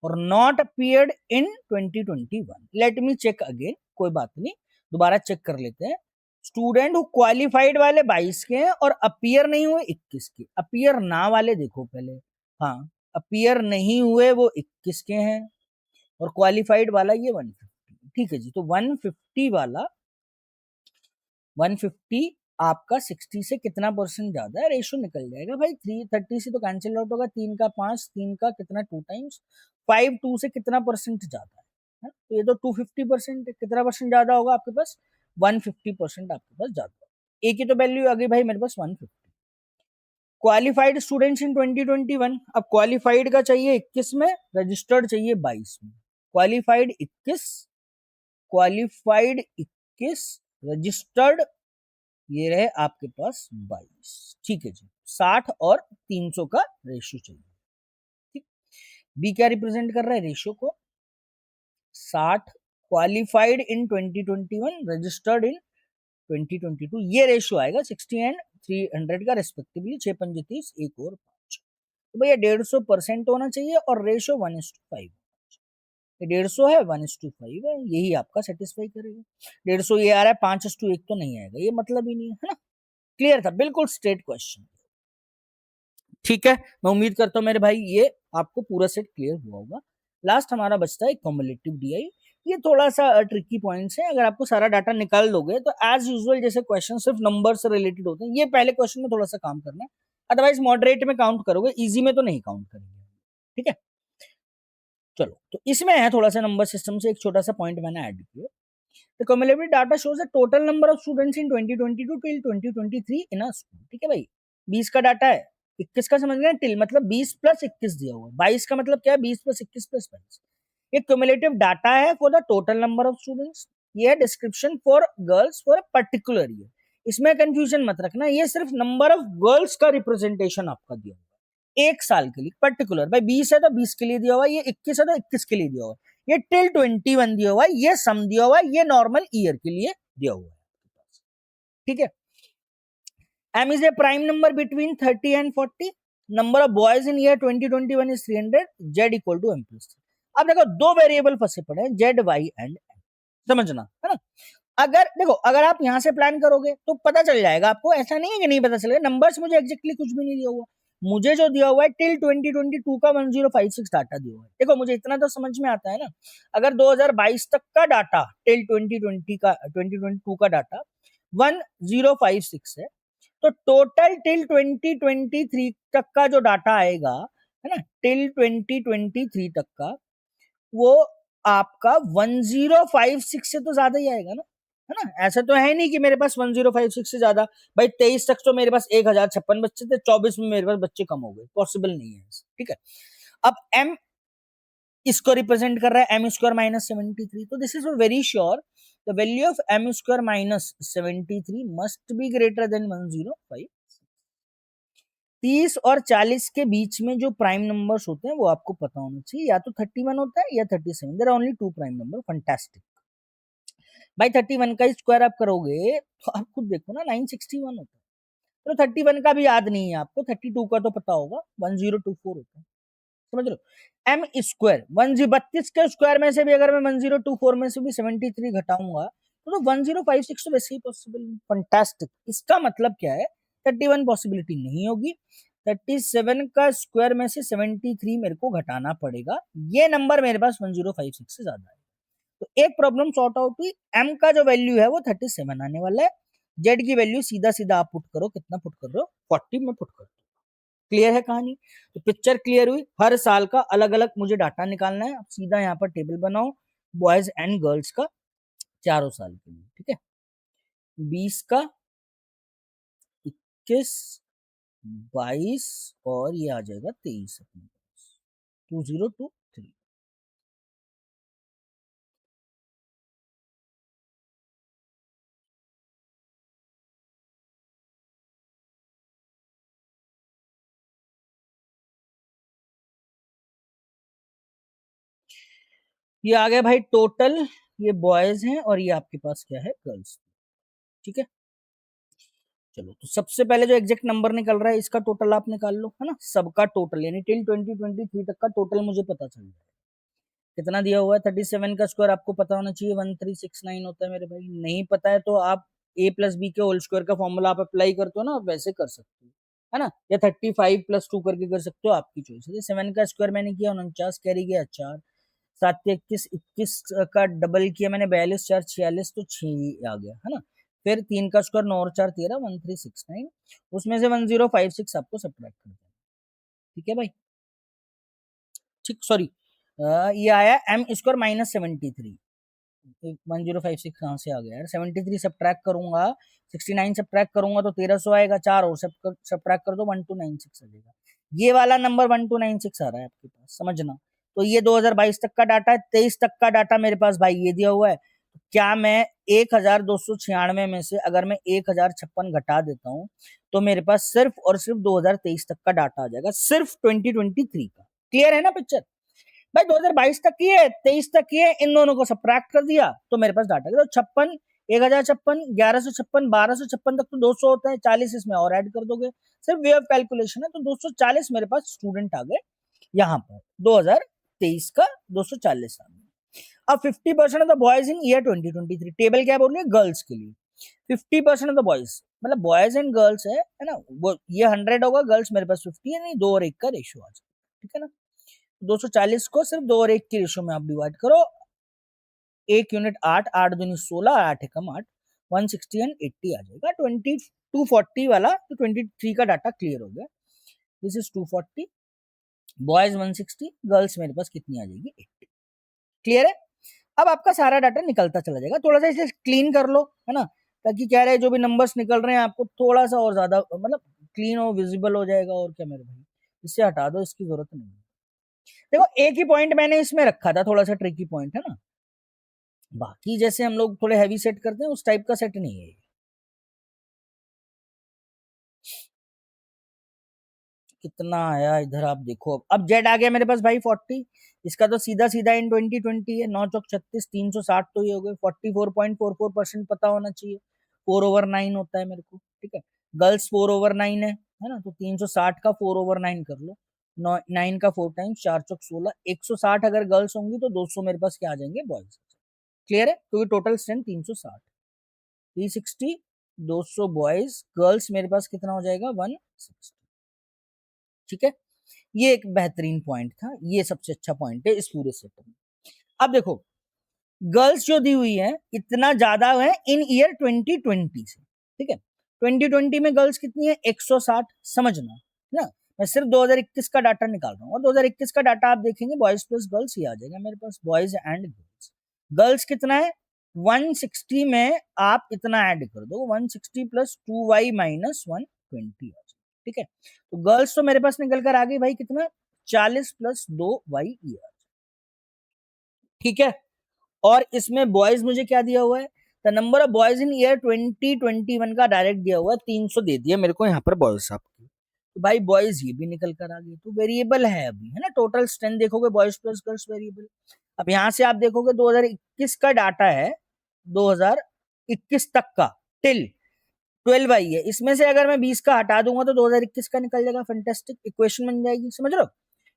और not appeared in 2021। Let me check again, कोई बात नहीं, दोबारा चेक कर लेते हैं। स्टूडेंट हु क्वालिफाइड वाले 22 के हैं और अपीयर नहीं हुए 21 के। अपीयर ना वाले देखो पहले, हाँ, अपीयर नहीं हुए वो 21 के हैं और क्वालिफाइड वाला ये 150, ठीक है जी। तो 150 वाला 150 आपका 60 से कितना परसेंट ज्यादा है, रेशो निकल जाएगा भाई। 330 से तो कैंसिल आउट होगा, 3 का 5, 3 का कितना 2 टाइम्स 5, 2 से कितना परसेंट ज्यादा है? तो ये तो 250% है, कितना परसेंट ज्यादा होगा आपके पास? 150% आपके पास ज्यादा। एक ही तो वैल्यू आ गई भाई मेरे पास 150। क्वालिफाइड स्टूडेंट्स इन 2021, अब क्वालिफाइड का चाहिए 21 में, रजिस्टर्ड चाहिए 22 में। क्वालिफाइड 21, क्वालिफाइड 21, रजिस्टर्ड ये रहे आपके पास 22, ठीक है जी। 60 और 300 का रेशियो चाहिए, ठीक। बी क्या रिप्रेजेंट कर रहा है रेशियो को? 60 क्वालिफाइड इन 2021, रजिस्टर्ड इन 2022, ये रेशियो आएगा 60 एंड 300 का रेस्पेक्टिवली। 6 पंजे 30, एक और 5, तो भैया 150% होना चाहिए और रेशियो 1:5। 150 है, 1:5 है, यही आपका सेटिस्फाई करेगा। 150 ये आ रहा है, 5:1 तो नहीं आएगा, ये मतलब ही नहीं है ना? क्लियर था, बिल्कुल स्ट्रेट क्वेश्चन, ठीक है। मैं उम्मीद करता हूँ मेरे भाई ये आपको पूरा सेट क्लियर हुआ होगा। लास्ट हमारा बचता है कम्युलेटिव डीआई। ये थोड़ा सा ट्रिकी पॉइंट्स है, अगर आपको सारा डाटा निकाल दोगे तो एज यूजुअल जैसे क्वेश्चन सिर्फ नंबर से रिलेटेड होते हैं, ये पहले क्वेश्चन में थोड़ा सा काम करना है, अदरवाइज मॉडरेट में काउंट करोगे, इजी में तो नहीं काउंट करेंगे, ठीक है। चलो, तो इसमें है थोड़ा सा नंबर सिस्टम से एक छोटा सा पॉइंट मैंने ऐड किया। The cumulative data shows the total number of students in 2022 till 2023 in a school, ठीक है भाई। 20 का डाटा है, 21 का समझ गए, टिल मतलब 20 प्लस 21 दिया हुआ है, 22 का मतलब क्या है, 20 प्लस 21 प्लस 22। ये क्यूमुलेटिव डाटा है for the total number of students. ये है description for girls for particular year. इसमें कंफ्यूजन मत रखना, ये सिर्फ नंबर ऑफ गर्ल्स का रिप्रेजेंटेशन आपका दिया हुआ है एक साल के लिए पर्टिकुलर। भाई 20 है तो 20 के लिए दिया हुआ है, ये 21 है तो 21 के लिए दिया हुआ है, ये टिल 21 दिया हुआ है, ये सम दिया हुआ है, ये नॉर्मल ईयर के लिए दिया हुआ है, ठीक है। M is a prime number between 30 and 40. Number of boys in year 2021 is 300. Z equal to M plus 3. अब देखो दो वेरिएबल फंसे पड़े हैं, Z, Y एंड M, समझना है ना। अगर देखो, अगर आप यहां से प्लान करोगे तो पता चल जाएगा आपको, ऐसा नहीं है कि नहीं पता चलेगा। नंबर्स मुझे एग्जैक्टली कुछ भी नहीं दिया हुआ, मुझे जो दिया हुआ है टिल 2022 का 1056 डाटा दिया हुआ है। देखो मुझे इतना तो समझ में आता है ना, अगर 2022 तक का डाटा टिल 2020 का 2022 का डाटा 1056 है, तो टोटल टिल 2023 तक का जो डाटा आएगा, है ना, टिल 2023 तक का, वो आपका 1056 से तो ज्यादा ही आएगा ना, है ना। ऐसा तो है नहीं कि मेरे पास 1056 से ज्यादा। भाई 23 तक तो मेरे पास 1056 बच्चे थे, 24 में मेरे पास बच्चे कम हो गए, पॉसिबल नहीं है, ठीक है। अब m इसको रिप्रेजेंट कर रहा है m² माइनस 73, तो this is very sure the value of m² minus 73 must be greater than 105। 30 और 40 के बीच में जो प्राइम नंबर्स होते हैं वो आपको पता होना चाहिए, या तो 31 होता है या 37, there are only two prime number, fantastic. भाई 31 का स्क्वायर आप करोगे तो आप खुद देखो ना 961 होता है, तो 31 का भी याद नहीं है आपको, 32 का तो पता होगा 1024 होता है, समझ लो। एम स्क्वायर 132 के स्क्वायर में से भी अगर मैं 1024 में से भी 73 घटाऊंगा तो 1056 तो वैसे ही पॉसिबल नहीं, फैंटास्टिक। इसका मतलब क्या है, 31 पॉसिबिलिटी नहीं होगी, 37 का स्क्वायर में से 73 मेरे को घटाना पड़ेगा, ये नंबर मेरे पास 1056 से ज्यादा है। तो एक प्रॉब्लम सॉर्ट आउट हुई, m का जो वैल्यू है वो 37 आने वाला है, z की वैल्यू सीधा सीधा आप पुट करो, कितना पुट कर रहे हो, 40 में पुट करो। क्लियर है कहानी? तो पिक्चर क्लियर हुई, हर साल का अलग अलग मुझे डाटा निकालना है। अब सीधा यहाँ पर टेबल बनाओ बॉयज एंड गर्ल्स का चारों साल के लिए, ठीक है। 20 का, 21, 22 और ये आ जाएगा 23 अपने पास, 2023। ये आ गया भाई टोटल, ये बॉयज हैं और ये आपके पास क्या है, गर्ल्स। ठीक है, चलो तो सबसे पहले जो एग्जैक्ट नंबर निकल रहा है इसका टोटल आप निकाल लो, है ना, सबका टोटल यानी टिल 2023 तक का टोटल मुझे पता चल जाए कितना दिया हुआ है। 37 का स्क्वायर आपको पता होना चाहिए 1369 होता है मेरे भाई, नहीं पता है तो आप a प्लस बी के होल स्क्वायर का फॉर्मूला आप अप्लाई करते हो ना, आप वैसे कर सकते हो, है ना, या 35+2 करके कर सकते हो, आपकी चॉइस है। 7 का स्क्वायर मैंने किया 49, कैरी गया 4, 7 के 21, 21 का डबल किया मैंने 42, 4 46 तो 6 आ गया, है ना। फिर 3 का स्क्वायर 9 और 4 13, 1369, उसमें से 1056 आपको सब्ट्रैक्ट करना है। ठीक है भाई, ठीक, सॉरी, ये आया एम स्क्वायर -73। 1056 कहाँ से आ गया यार, 73 सब्ट्रैक्ट करूंगा, 69 सब्ट्रैक्ट करूंगा तो 1300 आएगा, 4 और सब्ट्रैक्ट कर दो 1296 आ जाएगा। ये वाला नंबर 1296 आ रहा है आपके पास, समझना। तो ये 2022 तक का डाटा है, 23 तक का डाटा मेरे पास भाई ये दिया हुआ है। क्या मैं 1296 में से अगर मैं 1056 घटा देता हूँ तो मेरे पास सिर्फ और सिर्फ 2023 तक का डाटा आ जाएगा, सिर्फ 2023 का। क्लियर है ना पिक्चर भाई, 2022 तक की है, 23 तक की है, इन दोनों को सब्ट्रैक्ट कर दिया तो मेरे पास डाटा तो 56, 1056, 1156, 1256 तक तो 200 होता है, 40 इसमें और ऐड कर दोगे, सिर्फ वे ऑफ कैलकुलेशन है, तो 240 मेरे पास स्टूडेंट आ गए यहाँ पर 2023 का 240 आ गए। अब 50% of the boys in year 2023, table क्या बोल रही है, गर्ल्स के लिए 50% ऑफ द बॉयज, मतलब बॉयज एंड गर्ल्स है ना, वो ये 100 होगा, गर्ल्स मेरे पास 50 है, नहीं 2 और 1 का रेशियो आ जाएगा, ठीक है ना। 240 को सिर्फ 2 और 1 के रेशियो में आप डिवाइड करो, एक यूनिट 8, 8 दूनी 16, 8 कम 8, 160 एंड 80 आ जाएगा। 240 वाला तो 23 का डाटा क्लियर हो गया, दिस इज 240, बॉयज 160, गर्ल्स मेरे पास कितनी आ जाएगी 80। क्लियर है, अब आपका सारा डाटा निकलता चला जाएगा, थोड़ा सा इसे क्लीन कर लो, है ना, ताकि क्या रहे जो भी नंबर्स निकल रहे हैं आपको थोड़ा सा और ज्यादा मतलब क्लीन हो, विजिबल हो जाएगा, और क्या मेरे भाई, इससे हटा दो, इसकी जरूरत नहीं है। देखो एक ही पॉइंट मैंने इसमें रखा था, थोड़ा सा ट्रिकी पॉइंट है ना, बाकी जैसे हम लोग थोड़े हैवी सेट करते हैं उस टाइप का सेट नहीं है। कितना आया इधर आप देखो, अब जेड आ गया मेरे पास भाई 40, इसका तो सीधा सीधा इन 2020 है, 9 चौक 36, 360 तो ये हो गए, 44.44% पता होना चाहिए, 4/9 होता है मेरे को, ठीक है। गर्ल्स 4/9 है ना, तो 360 का 4/9 कर लो, 9 का 4 टाइम्स, 4 चौक 16, 160 अगर गर्ल्स होंगी तो 200 मेरे पास क्या आ जाएंगे बॉयज। क्लियर है, तो ये टोटल स्ट्रेंथ 360, 360, 200 बॉयज, गर्ल्स मेरे पास कितना हो जाएगा 160। ठीक है, ये एक बेहतरीन पॉइंट था, ये सबसे अच्छा पॉइंट है इस पूरे सेट में। अब देखो गर्ल्स जो दी हुई है इतना ज्यादा है इन ईयर 2020 से, ठीक है। 2020 में गर्ल्स कितनी है 160, समझना ना, मैं सिर्फ 2021 का डाटा निकाल रहा हूँ, और 2021 का डाटा आप देखेंगे बॉयज प्लस गर्ल्स ही आ जाएगा मेरे पास, बॉयज एंड गर्ल्स। गर्ल्स कितना है 160 में आप इतना ऐड कर दो, 160 प्लस 2y माइनस 120 आ जाएगा, ठीक है। तो गर्ल्स तो मेरे पास निकल कर आ गई भाई कितना, 40 प्लस 2y ईयर, ठीक है। और इसमें बॉयज मुझे क्या दिया हुआ है, the number of boys in year 2021 का डायरेक्ट दिया हुआ है 300 दे दिया मेरे को यहाँ पर बॉयज आपकी, तो भाई बॉयज ये भी निकल कर आ गई, तो वेरिएबल है अभी, है ना, टोटल स्ट्रेंथ देखोगे बॉयज प्लस गर्ल्स वेरिएबल। अब यहाँ से आप देखोगे 2021 का डाटा है, 2021 तक का टिल 12 आई है, इसमें से अगर मैं 20 का हटा दूंगा तो 2021 का निकल जाएगा, फैंटास्टिक इक्वेशन बन जाएगी, समझ रहे हो,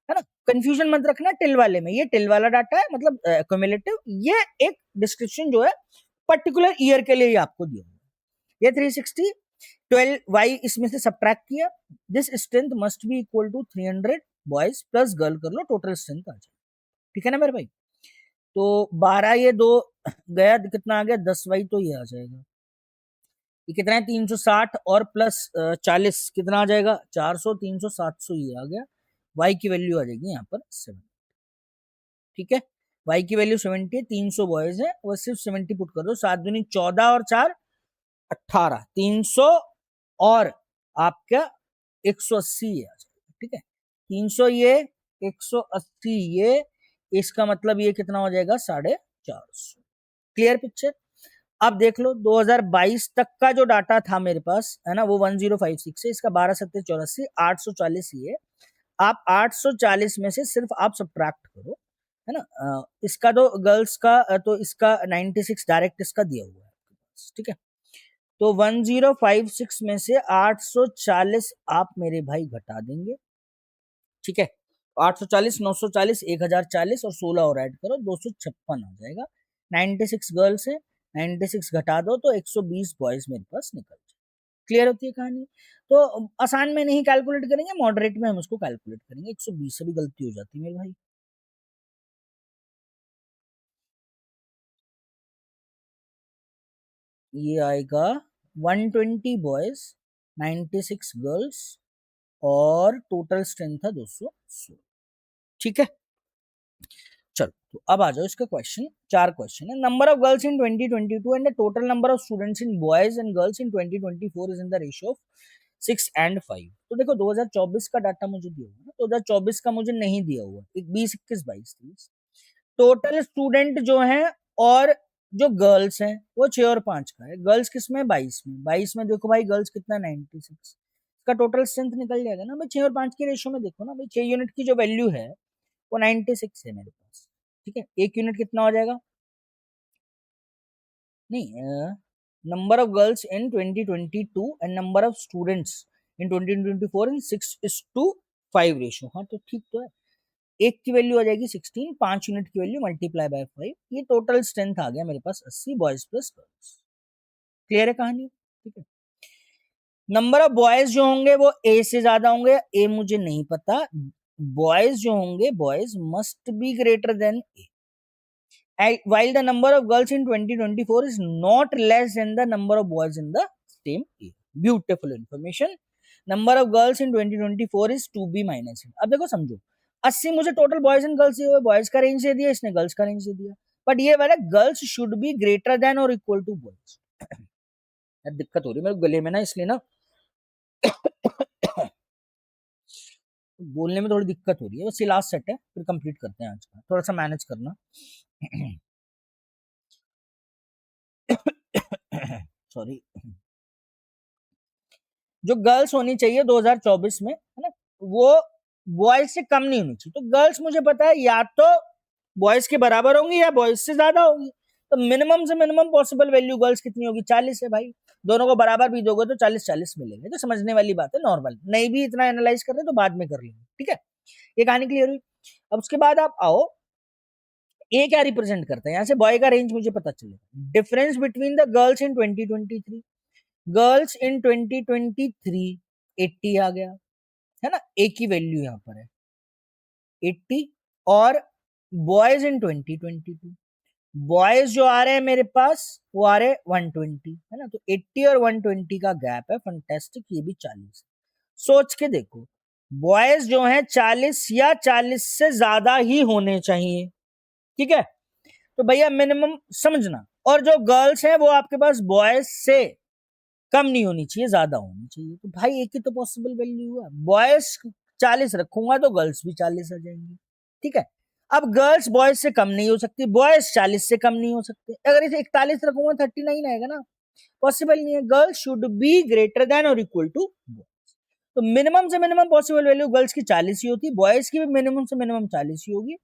है ना। कंफ्यूजन मत रखना टिल वाले में, ये टिल वाला डाटा है, मतलब क्यूमुलेटिव, ये एक डिस्क्रिप्शन जो है पर्टिकुलर ईयर के लिए ही आपको दिया ये 360, 12y इसमें से सब्ट्रैक्ट किया, this strength must be equal to 300 boys plus girl कर लो, टोटल स्ट्रेंथ आ जाए, ठीक है ना मेरे भाई। तो 12 ये 2 गया, कितना आ गया 10y, तो ये आ जाएगा, ये कितना है 360 और प्लस 40 कितना आ जाएगा 400, 300, 700 ये आ गया, y की वैल्यू आ जाएगी यहाँ पर 7, ठीक है। y की वैल्यू 70 है, 300 बॉयज है, वो सिर्फ 70 पुट कर दो, 7 दूनी 14 और 4 18, 300 और आपका 180 ये आ जाएगा, ठीक है। 300 ये 180 ये, इसका मतलब ये कितना हो जाएगा 450। क्लियर पिक्चर, अब देख लो 2022 तक का जो डाटा था मेरे पास, है ना, वो 1056 है, इसका 12 7 84, 840 ये, आप 840 में से सिर्फ आप सब्ट्रैक्ट करो, है ना। इसका तो गर्ल्स का तो इसका 96 डायरेक्ट इसका दिया हुआ है आपके पास, ठीक है। तो 1056 में से 840 आप मेरे भाई घटा देंगे, ठीक है। 840, 940, 1040 और 16 और ऐड करो, 256 आ जाएगा। 96 गर्ल्स है, 96 घटा दो तो 120 बॉयज मेरे पास निकल जाए। क्लियर होती है कहानी। तो आसान में नहीं कैलकुलेट करेंगे, मॉडरेट में हम उसको कैलकुलेट करेंगे। 120 से भी गलती हो जाती है मेरे भाई। ये आएगा 120 बॉयज, 96 गर्ल्स और टोटल स्ट्रेंथ था 216, ठीक है। चलो तो अब आ जाओ इसका क्वेश्चन। चार क्वेश्चन है। Number of girls in 2022 and the total number of students in boys and girls in 2024 is in the ratio of 6 and 5। तो देखो 2024 का डाटा मुझे दिया हुआ है, 2024 का मुझे नहीं दिया हुआ, 20, 21, 22, 23। टोटल स्टूडेंट जो है और जो गर्ल्स हैं वो 6 और 5 का है। गर्ल्स किसमें? 22 में। 22 में देखो भाई गर्ल्स कितना 96 का टोटल स्ट्रेंथ निकल जाएगा ना भाई। 6 और 5 के रेशियो में देखो ना भाई, 6 यूनिट की जो वैल्यू है वो 96 है मेरे पास, ठीक है। एक यूनिट कितना हो जाएगा? नहीं, number of girls in 2022 and number of students in 2024 in 6:5 ratio. हाँ तो ठीक तो है। एक की वैल्यू आ जाएगी 16, 5 यूनिट की वैल्यू मल्टीप्लाई बाय 5। ये टोटल स्ट्रेंथ आ गया मेरे पास 80 बॉयज प्लस गर्ल्स। क्लियर है कहानी, ठीक है। नंबर ऑफ बॉयज जो होंगे वो ए से ज्यादा होंगे, ए मुझे नहीं पता। बॉयज जो होंगे, boys must be greater than A, while the number of girls in 2024 is not less than the number of boys in the same year. Beautiful information. Number of girls in 2024 is 2b minus n। अब देखो समझो, 80 मुझे total boys and girls दिए हुए, boys का range दे दिया, इसने girls का रेंज दे दिया। बट ये वाला girls should be greater than और इक्वल टू बॉयज। दिक्कत हो रही है मेरे गले में ना, इसलिए ना बोलने में थोड़ी दिक्कत हो रही है। बस ये लास्ट सेट है, फिर कंप्लीट करते हैं आज का। थोड़ा सा मैनेज करना। सॉरी। जो गर्ल्स होनी चाहिए 2024 में, है ना, वो बॉयज से कम नहीं होनी चाहिए। तो गर्ल्स मुझे पता है या तो बॉयज के बराबर होंगी या बॉयज से ज्यादा होगी। तो मिनिमम से मिनिमम पॉसिबल वैल्यू गर्ल्स कितनी होगी? 40 है भाई। दोनों को बराबर भी दोगे तो 40-40 मिलेंगे। तो समझने वाली बात है, नॉर्मल। नहीं भी इतना एनालाइज कर रहे तो बाद में कर लेंगे, ठीक है। ये कहानी क्लियर हुई। अब उसके बाद आप आओ, ए क्या रिप्रेजेंट करता है? यहाँ से बॉय का रेंज मुझे पता चलेगा। Difference between the girls in 2023। Girls in 2023 80 आ गया, है ना। ए की वैल्यू यहाँ पर है 80। और बॉयज इन 2022, बॉयज जो आ रहे हैं मेरे पास वो आ रहे हैं 120, है ना। तो 80 और 120 का गैप है, फंटेस्टिक। ये भी 40। सोच के देखो, बॉयज जो हैं 40 या 40 से ज्यादा ही होने चाहिए, ठीक है। तो भैया मिनिमम समझना। और जो गर्ल्स हैं वो आपके पास बॉयज से कम नहीं होनी चाहिए, ज्यादा होनी चाहिए। तो भाई एक ही तो पॉसिबल वैल्यू हुआ। बॉयज 40 रखूंगा तो गर्ल्स भी 40 आ जाएंगी, ठीक है। अब गर्ल्स बॉयज से कम नहीं हो सकती, बॉयज 40 से कम नहीं हो सकते। अगर इसे 41 रखूंगा 39 आएगा ना, पॉसिबल नहीं है। Girls should be greater than और इक्वल टू बॉयज। तो मिनिमम से मिनिमम पॉसिबल वैल्यू गर्ल्स की 40 ही होती, बॉयज की भी मिनिमम से मिनिमम 40 ही होगी।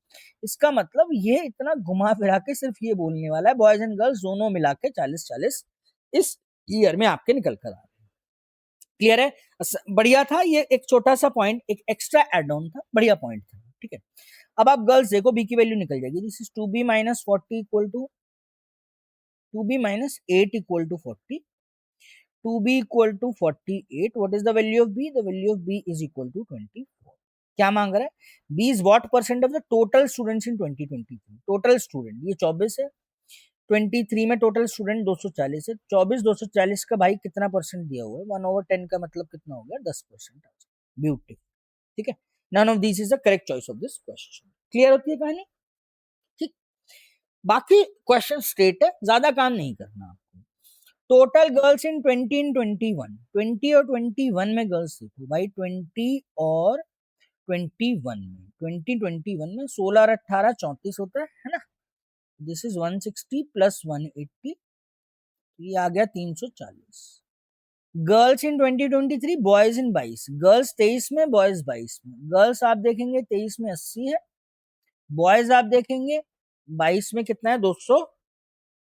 इसका मतलब ये इतना घुमा फिरा के सिर्फ ये बोलने वाला है बॉयज एंड गर्ल्स दोनों मिला के 40-40 इस ईयर में आपके निकल कर आ रहे हैं। क्लियर है? बढ़िया था ये, एक छोटा सा पॉइंट, एक एक्स्ट्रा एड ऑन था, बढ़िया पॉइंट था, ठीक है। अब आप गर्ल्स देखो, बी की वैल्यू निकल जाएगी। This is 2b minus 40 equal to 2b minus 8 equal to 40। 2b equal to 48। What is the value of b? The value of b is equal to 24। क्या मांग रहा है? b is what percent of the total students in 2023। Total student ये 24 है, 23 में total student 240 है। 24 240 का भाई कितना परसेंट दिया हुआ है? 1/10 का मतलब कितना हो गया? 10%। ब्यूटी, ठीक है। None of this is the correct choice of this question. Clear होती है कहानी, ठीक। बाकी क्वेश्चन स्ट्रेट है, ज्यादा काम नहीं करना आपको। टोटल गर्ल्स इन 20 इन 21, 20 और 21 में गर्ल्स देखो भाई। 20 और 21 में, 2021 में 16 और 18 34 होता है ना। दिस इज 160 प्लस 180, ये आ गया 340। Girls in 2023, boys in 22। Girls 23 में, बॉयज 22 में। गर्ल्स आप देखेंगे 23 में 80 है, बॉयज आप देखेंगे 22 में कितना है 200,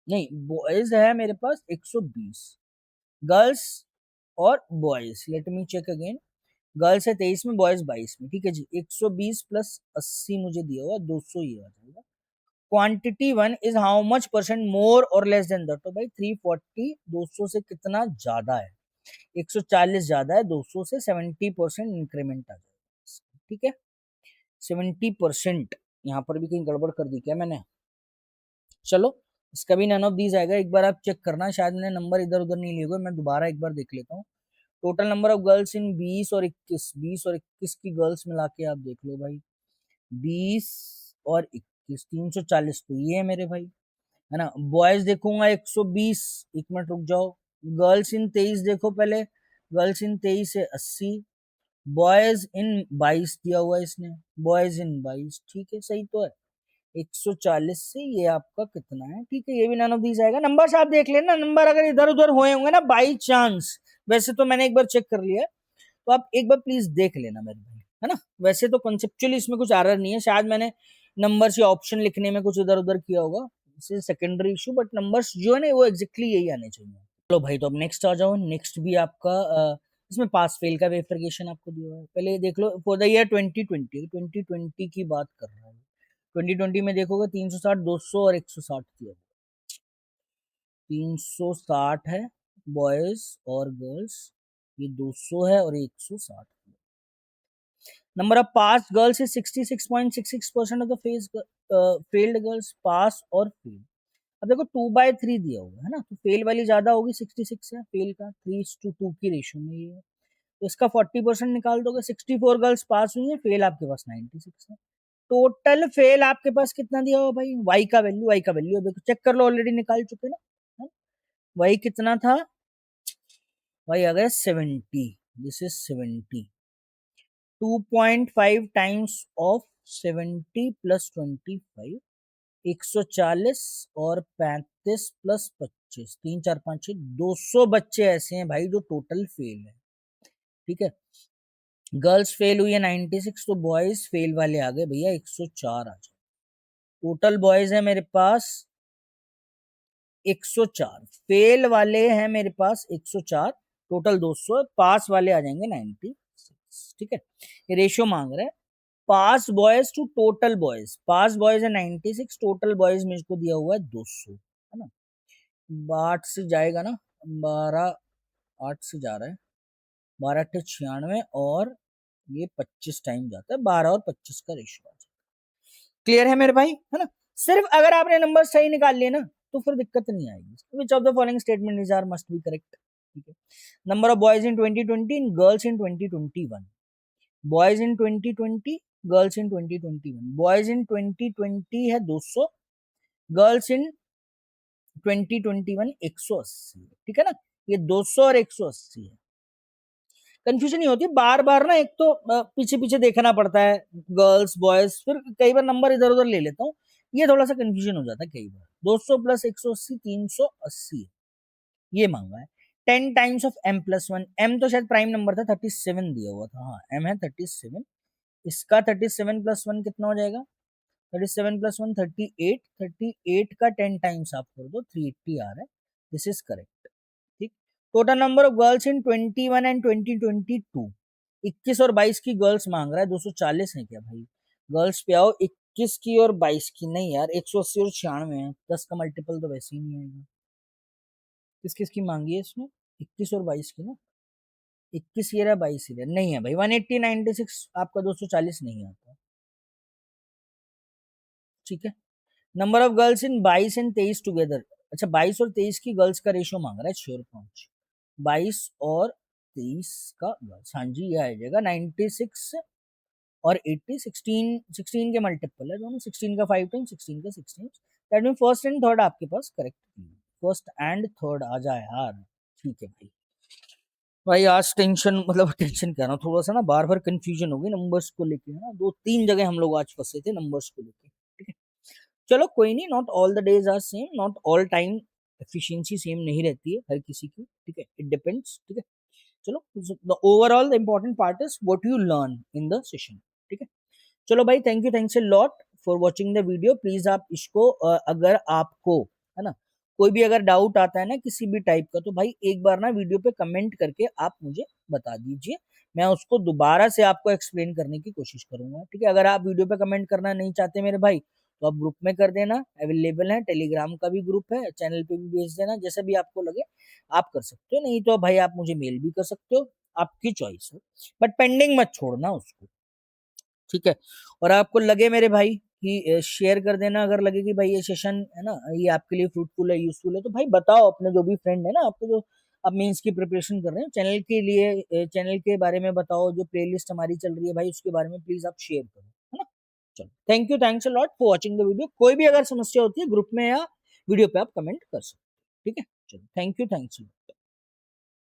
नहीं बॉयज है मेरे पास 120, गर्ल्स और boys let me check again, girls है 23 में, बॉयज 22 में, ठीक है जी। 120 प्लस 80 मुझे दिया हुआ 200, ये आ जाएगा। Quantity one is how much percent more और लेस देन दैट, तो भाई 340 200 से कितना ज्यादा है, 140 ज्यादा है 200 से, 70% इंक्रीमेंट आ जाएगा, ठीक है। 70%, यहाँ पर भी कहीं गड़बड़ कर दी क्या मैंने, चलो इसका भी नन ऑफ दीज आएगा, एक बार आप चेक करना, शायद मैंने नंबर इधर उधर नहीं लिए हुए, मैं दोबारा एक बार देख लेता हूँ। Total number of girls in 20 और 21, 20 और 21 की गर्ल्स मिला के आप देख लो भाई, 20 और 21, 340 तो ये है मेरे भाई, है ना। बॉयज देखूंगा 120, एक मिनट रुक जाओ, गर्ल्स इन 23 देखो पहले, गर्ल्स इन 23 है 80, बॉयज इन 22 दिया हुआ है इसने, बॉयज इन 22, ठीक है सही तो है। 140 से ये आपका कितना है, ठीक है, ये भी नन ऑफ दीज आएगा। नंबर्स आप देख लेना, नंबर अगर इधर उधर हुए होंगे ना बाई चांस, वैसे तो मैंने एक बार चेक कर लिया है, तो आप एक बार प्लीज देख लेना मेरे भाई, है ना। वैसे तो कॉन्सेप्चुअली इसमें कुछ एरर नहीं है, शायद मैंने नंबर्स या ऑप्शन लिखने में कुछ इधर उधर किया होगा, सेकेंडरी इशू, बट नंबर्स जो है ना वो एग्जैक्टली यही आने चाहिए। चलो भाई, तो अब नेक्स्ट आ जाओ, नेक्स्ट भी आपका इसमें पास फेल का वेरिफिकेशन आपको दिया हुआ है, पहले देख लो। फॉर द ईयर 2020, 2020 की बात कर रहा है, 2020 में देखोगे 360, 200 और 160 दिया, 360 है बॉयज और गर्ल्स, ये 200 है और 160। Number of pass girls is 66.66% of the face, failed girls pass और फेल। अब देखो 2/3 दिया हुआ है ना, तो फेल वाली ज्यादा होगी, 66 है, फेल का 3:2 की रेशियो में ये है, तो इसका 40% निकाल दोगे, 64 गर्ल्स पास हुई है, फेल आपके पास 96 है। टोटल फेल आपके पास कितना दिया हुआ भाई, वाई का वैल्यू, वाई का वैल्यू देखो चेक कर लो, ऑलरेडी निकाल चुके ना, वाई कितना था, वाई आ गया 70, this is 70, 2.5 times of 70 plus 25, 140 और 35 प्लस 25, 3 4 5 6, 200 बच्चे ऐसे हैं भाई जो टोटल फेल है, ठीक है। गर्ल्स फेल हुई है 96, तो बॉयज फेल वाले आ गए भैया 104 आ जाए, टोटल बॉयज है मेरे पास 104, फेल वाले हैं मेरे पास 104, टोटल 200, पास वाले आ जाएंगे 96, ठीक है। ये रेशियो मांग रहा है, pass boys to total boys, pass boys है 96, टोटल बॉयज मेरे को दिया हुआ है 200, है ना। 8 से जाएगा ना, 12, 8 से जा रहा है, 12 8 96, और ये 25 टाइम जाता है, 12 और 25 का रेशियो आ जाता है। क्लियर है मेरे भाई, है ना। सिर्फ अगर आपने नंबर सही निकाल लिए ना तो फिर दिक्कत नहीं आएगी। Which of the following statement is are must be correct, ठीक है। Number of boys in 2020 in girls in 2021, boys in 2020, girls in 2021, boys in 2020 है 200, गर्ल्स इन 2021 180, ठीक है ना। ये 200 और 180 है, कंफ्यूजन नहीं होती बार बार ना, एक तो पीछे पीछे देखना पड़ता है, गर्ल्स बॉयज, फिर कई बार नंबर इधर उधर ले लेता हूँ, ये थोड़ा सा कंफ्यूजन हो जाता है कई बार। 200 प्लस 180 380, ये मांगा है। 10 टाइम्स ऑफ m+1, m तो शायद प्राइम नंबर था, 37 दिया हुआ था, हाँ m है 37, इसका 37+1 कितना हो जाएगा, 37+1 38, 38 का 10 टाइम्स आप कर दो, 380 आ रहा है, दिस इज करेक्ट, ठीक। Total number of girls in 21 and 2022, 21 और 22 की गर्ल्स मांग रहा है, 240 है क्या भाई, गर्ल्स पे आओ, 21 की और 22 की, नहीं यार 180 और 96 है, 10 का मल्टीपल तो वैसे ही नहीं आएगा। किस किस की मांगी है इसमें, 21 और 22 की ना, 21 ये रहा 22 ये रहा, नहीं है भाई 180 96 आपका 240 नहीं आता, ठीक है। Number of girls in 22 and 23 together, अच्छा 22 और 23 की गर्ल्स का रेशियो मांग रहा है, श्योर 5, 22 और 23 का गर्ल्स, हाँ जी ये आ जाएगा 96 और 80, 16, 16 के मल्टीपल है दोनों, 16 का 5 टाइम, 16 का 6 times, that mean first and third आपके पास करेक्ट, फर्स्ट एंड थर्ड आ जाए यार, ठीक है भाई। भाई आज टेंशन, मतलब टेंशन कह रहा हूँ, थोड़ा सा ना बार बार कंफ्यूजन हो गई नंबर्स को लेके, है ना, 2 3 जगह हम लोग आज फंसे थे नंबर्स को लेके, ठीक है। चलो कोई नहीं, not all the days are same, not all time efficiency same नहीं रहती है हर किसी की, ठीक है, इट डिपेंड्स, ठीक है। चलो, the overall the important part is what you learn in the session, ठीक है। चलो भाई, thank you, thanks a lot for watching the video. Please आप इसको अगर आपको है ना कोई भी अगर डाउट आता है ना किसी भी टाइप का, तो भाई एक बार ना वीडियो पे कमेंट करके आप मुझे बता दीजिए, मैं उसको दोबारा से आपको एक्सप्लेन करने की कोशिश करूंगा। ठीक है, अगर आप वीडियो पे कमेंट करना नहीं चाहते मेरे भाई, तो आप ग्रुप में कर देना, अवेलेबल है, टेलीग्राम का भी ग्रुप है, चैनल पे भी भेज देना, जैसा भी आपको लगे आप कर सकते हो। नहीं तो भाई आप मुझे मेल भी कर सकते हो, आपकी चॉइस है, बट पेंडिंग मत छोड़ना उसको। ठीक है, और आपको लगे मेरे भाई कि शेयर कर देना, अगर लगे कि भाई ये सेशन है ना ये आपके लिए फ्रूटफुल है, यूजफुल है, तो भाई बताओ अपने जो भी फ्रेंड है ना आपको, जो आप मेंस की प्रिपरेशन कर रहे हैं, चैनल के लिए चैनल के बारे में बताओ, जो प्लेलिस्ट हमारी चल रही है भाई उसके बारे में प्लीज आप शेयर करो, है ना। चलो, thank you, thanks a lot for watching the video. कोई भी अगर समस्या होती है ग्रुप में या वीडियो पे आप कमेंट कर सकते हो। ठीक है, चलो, थैंक यू, थैंक्स।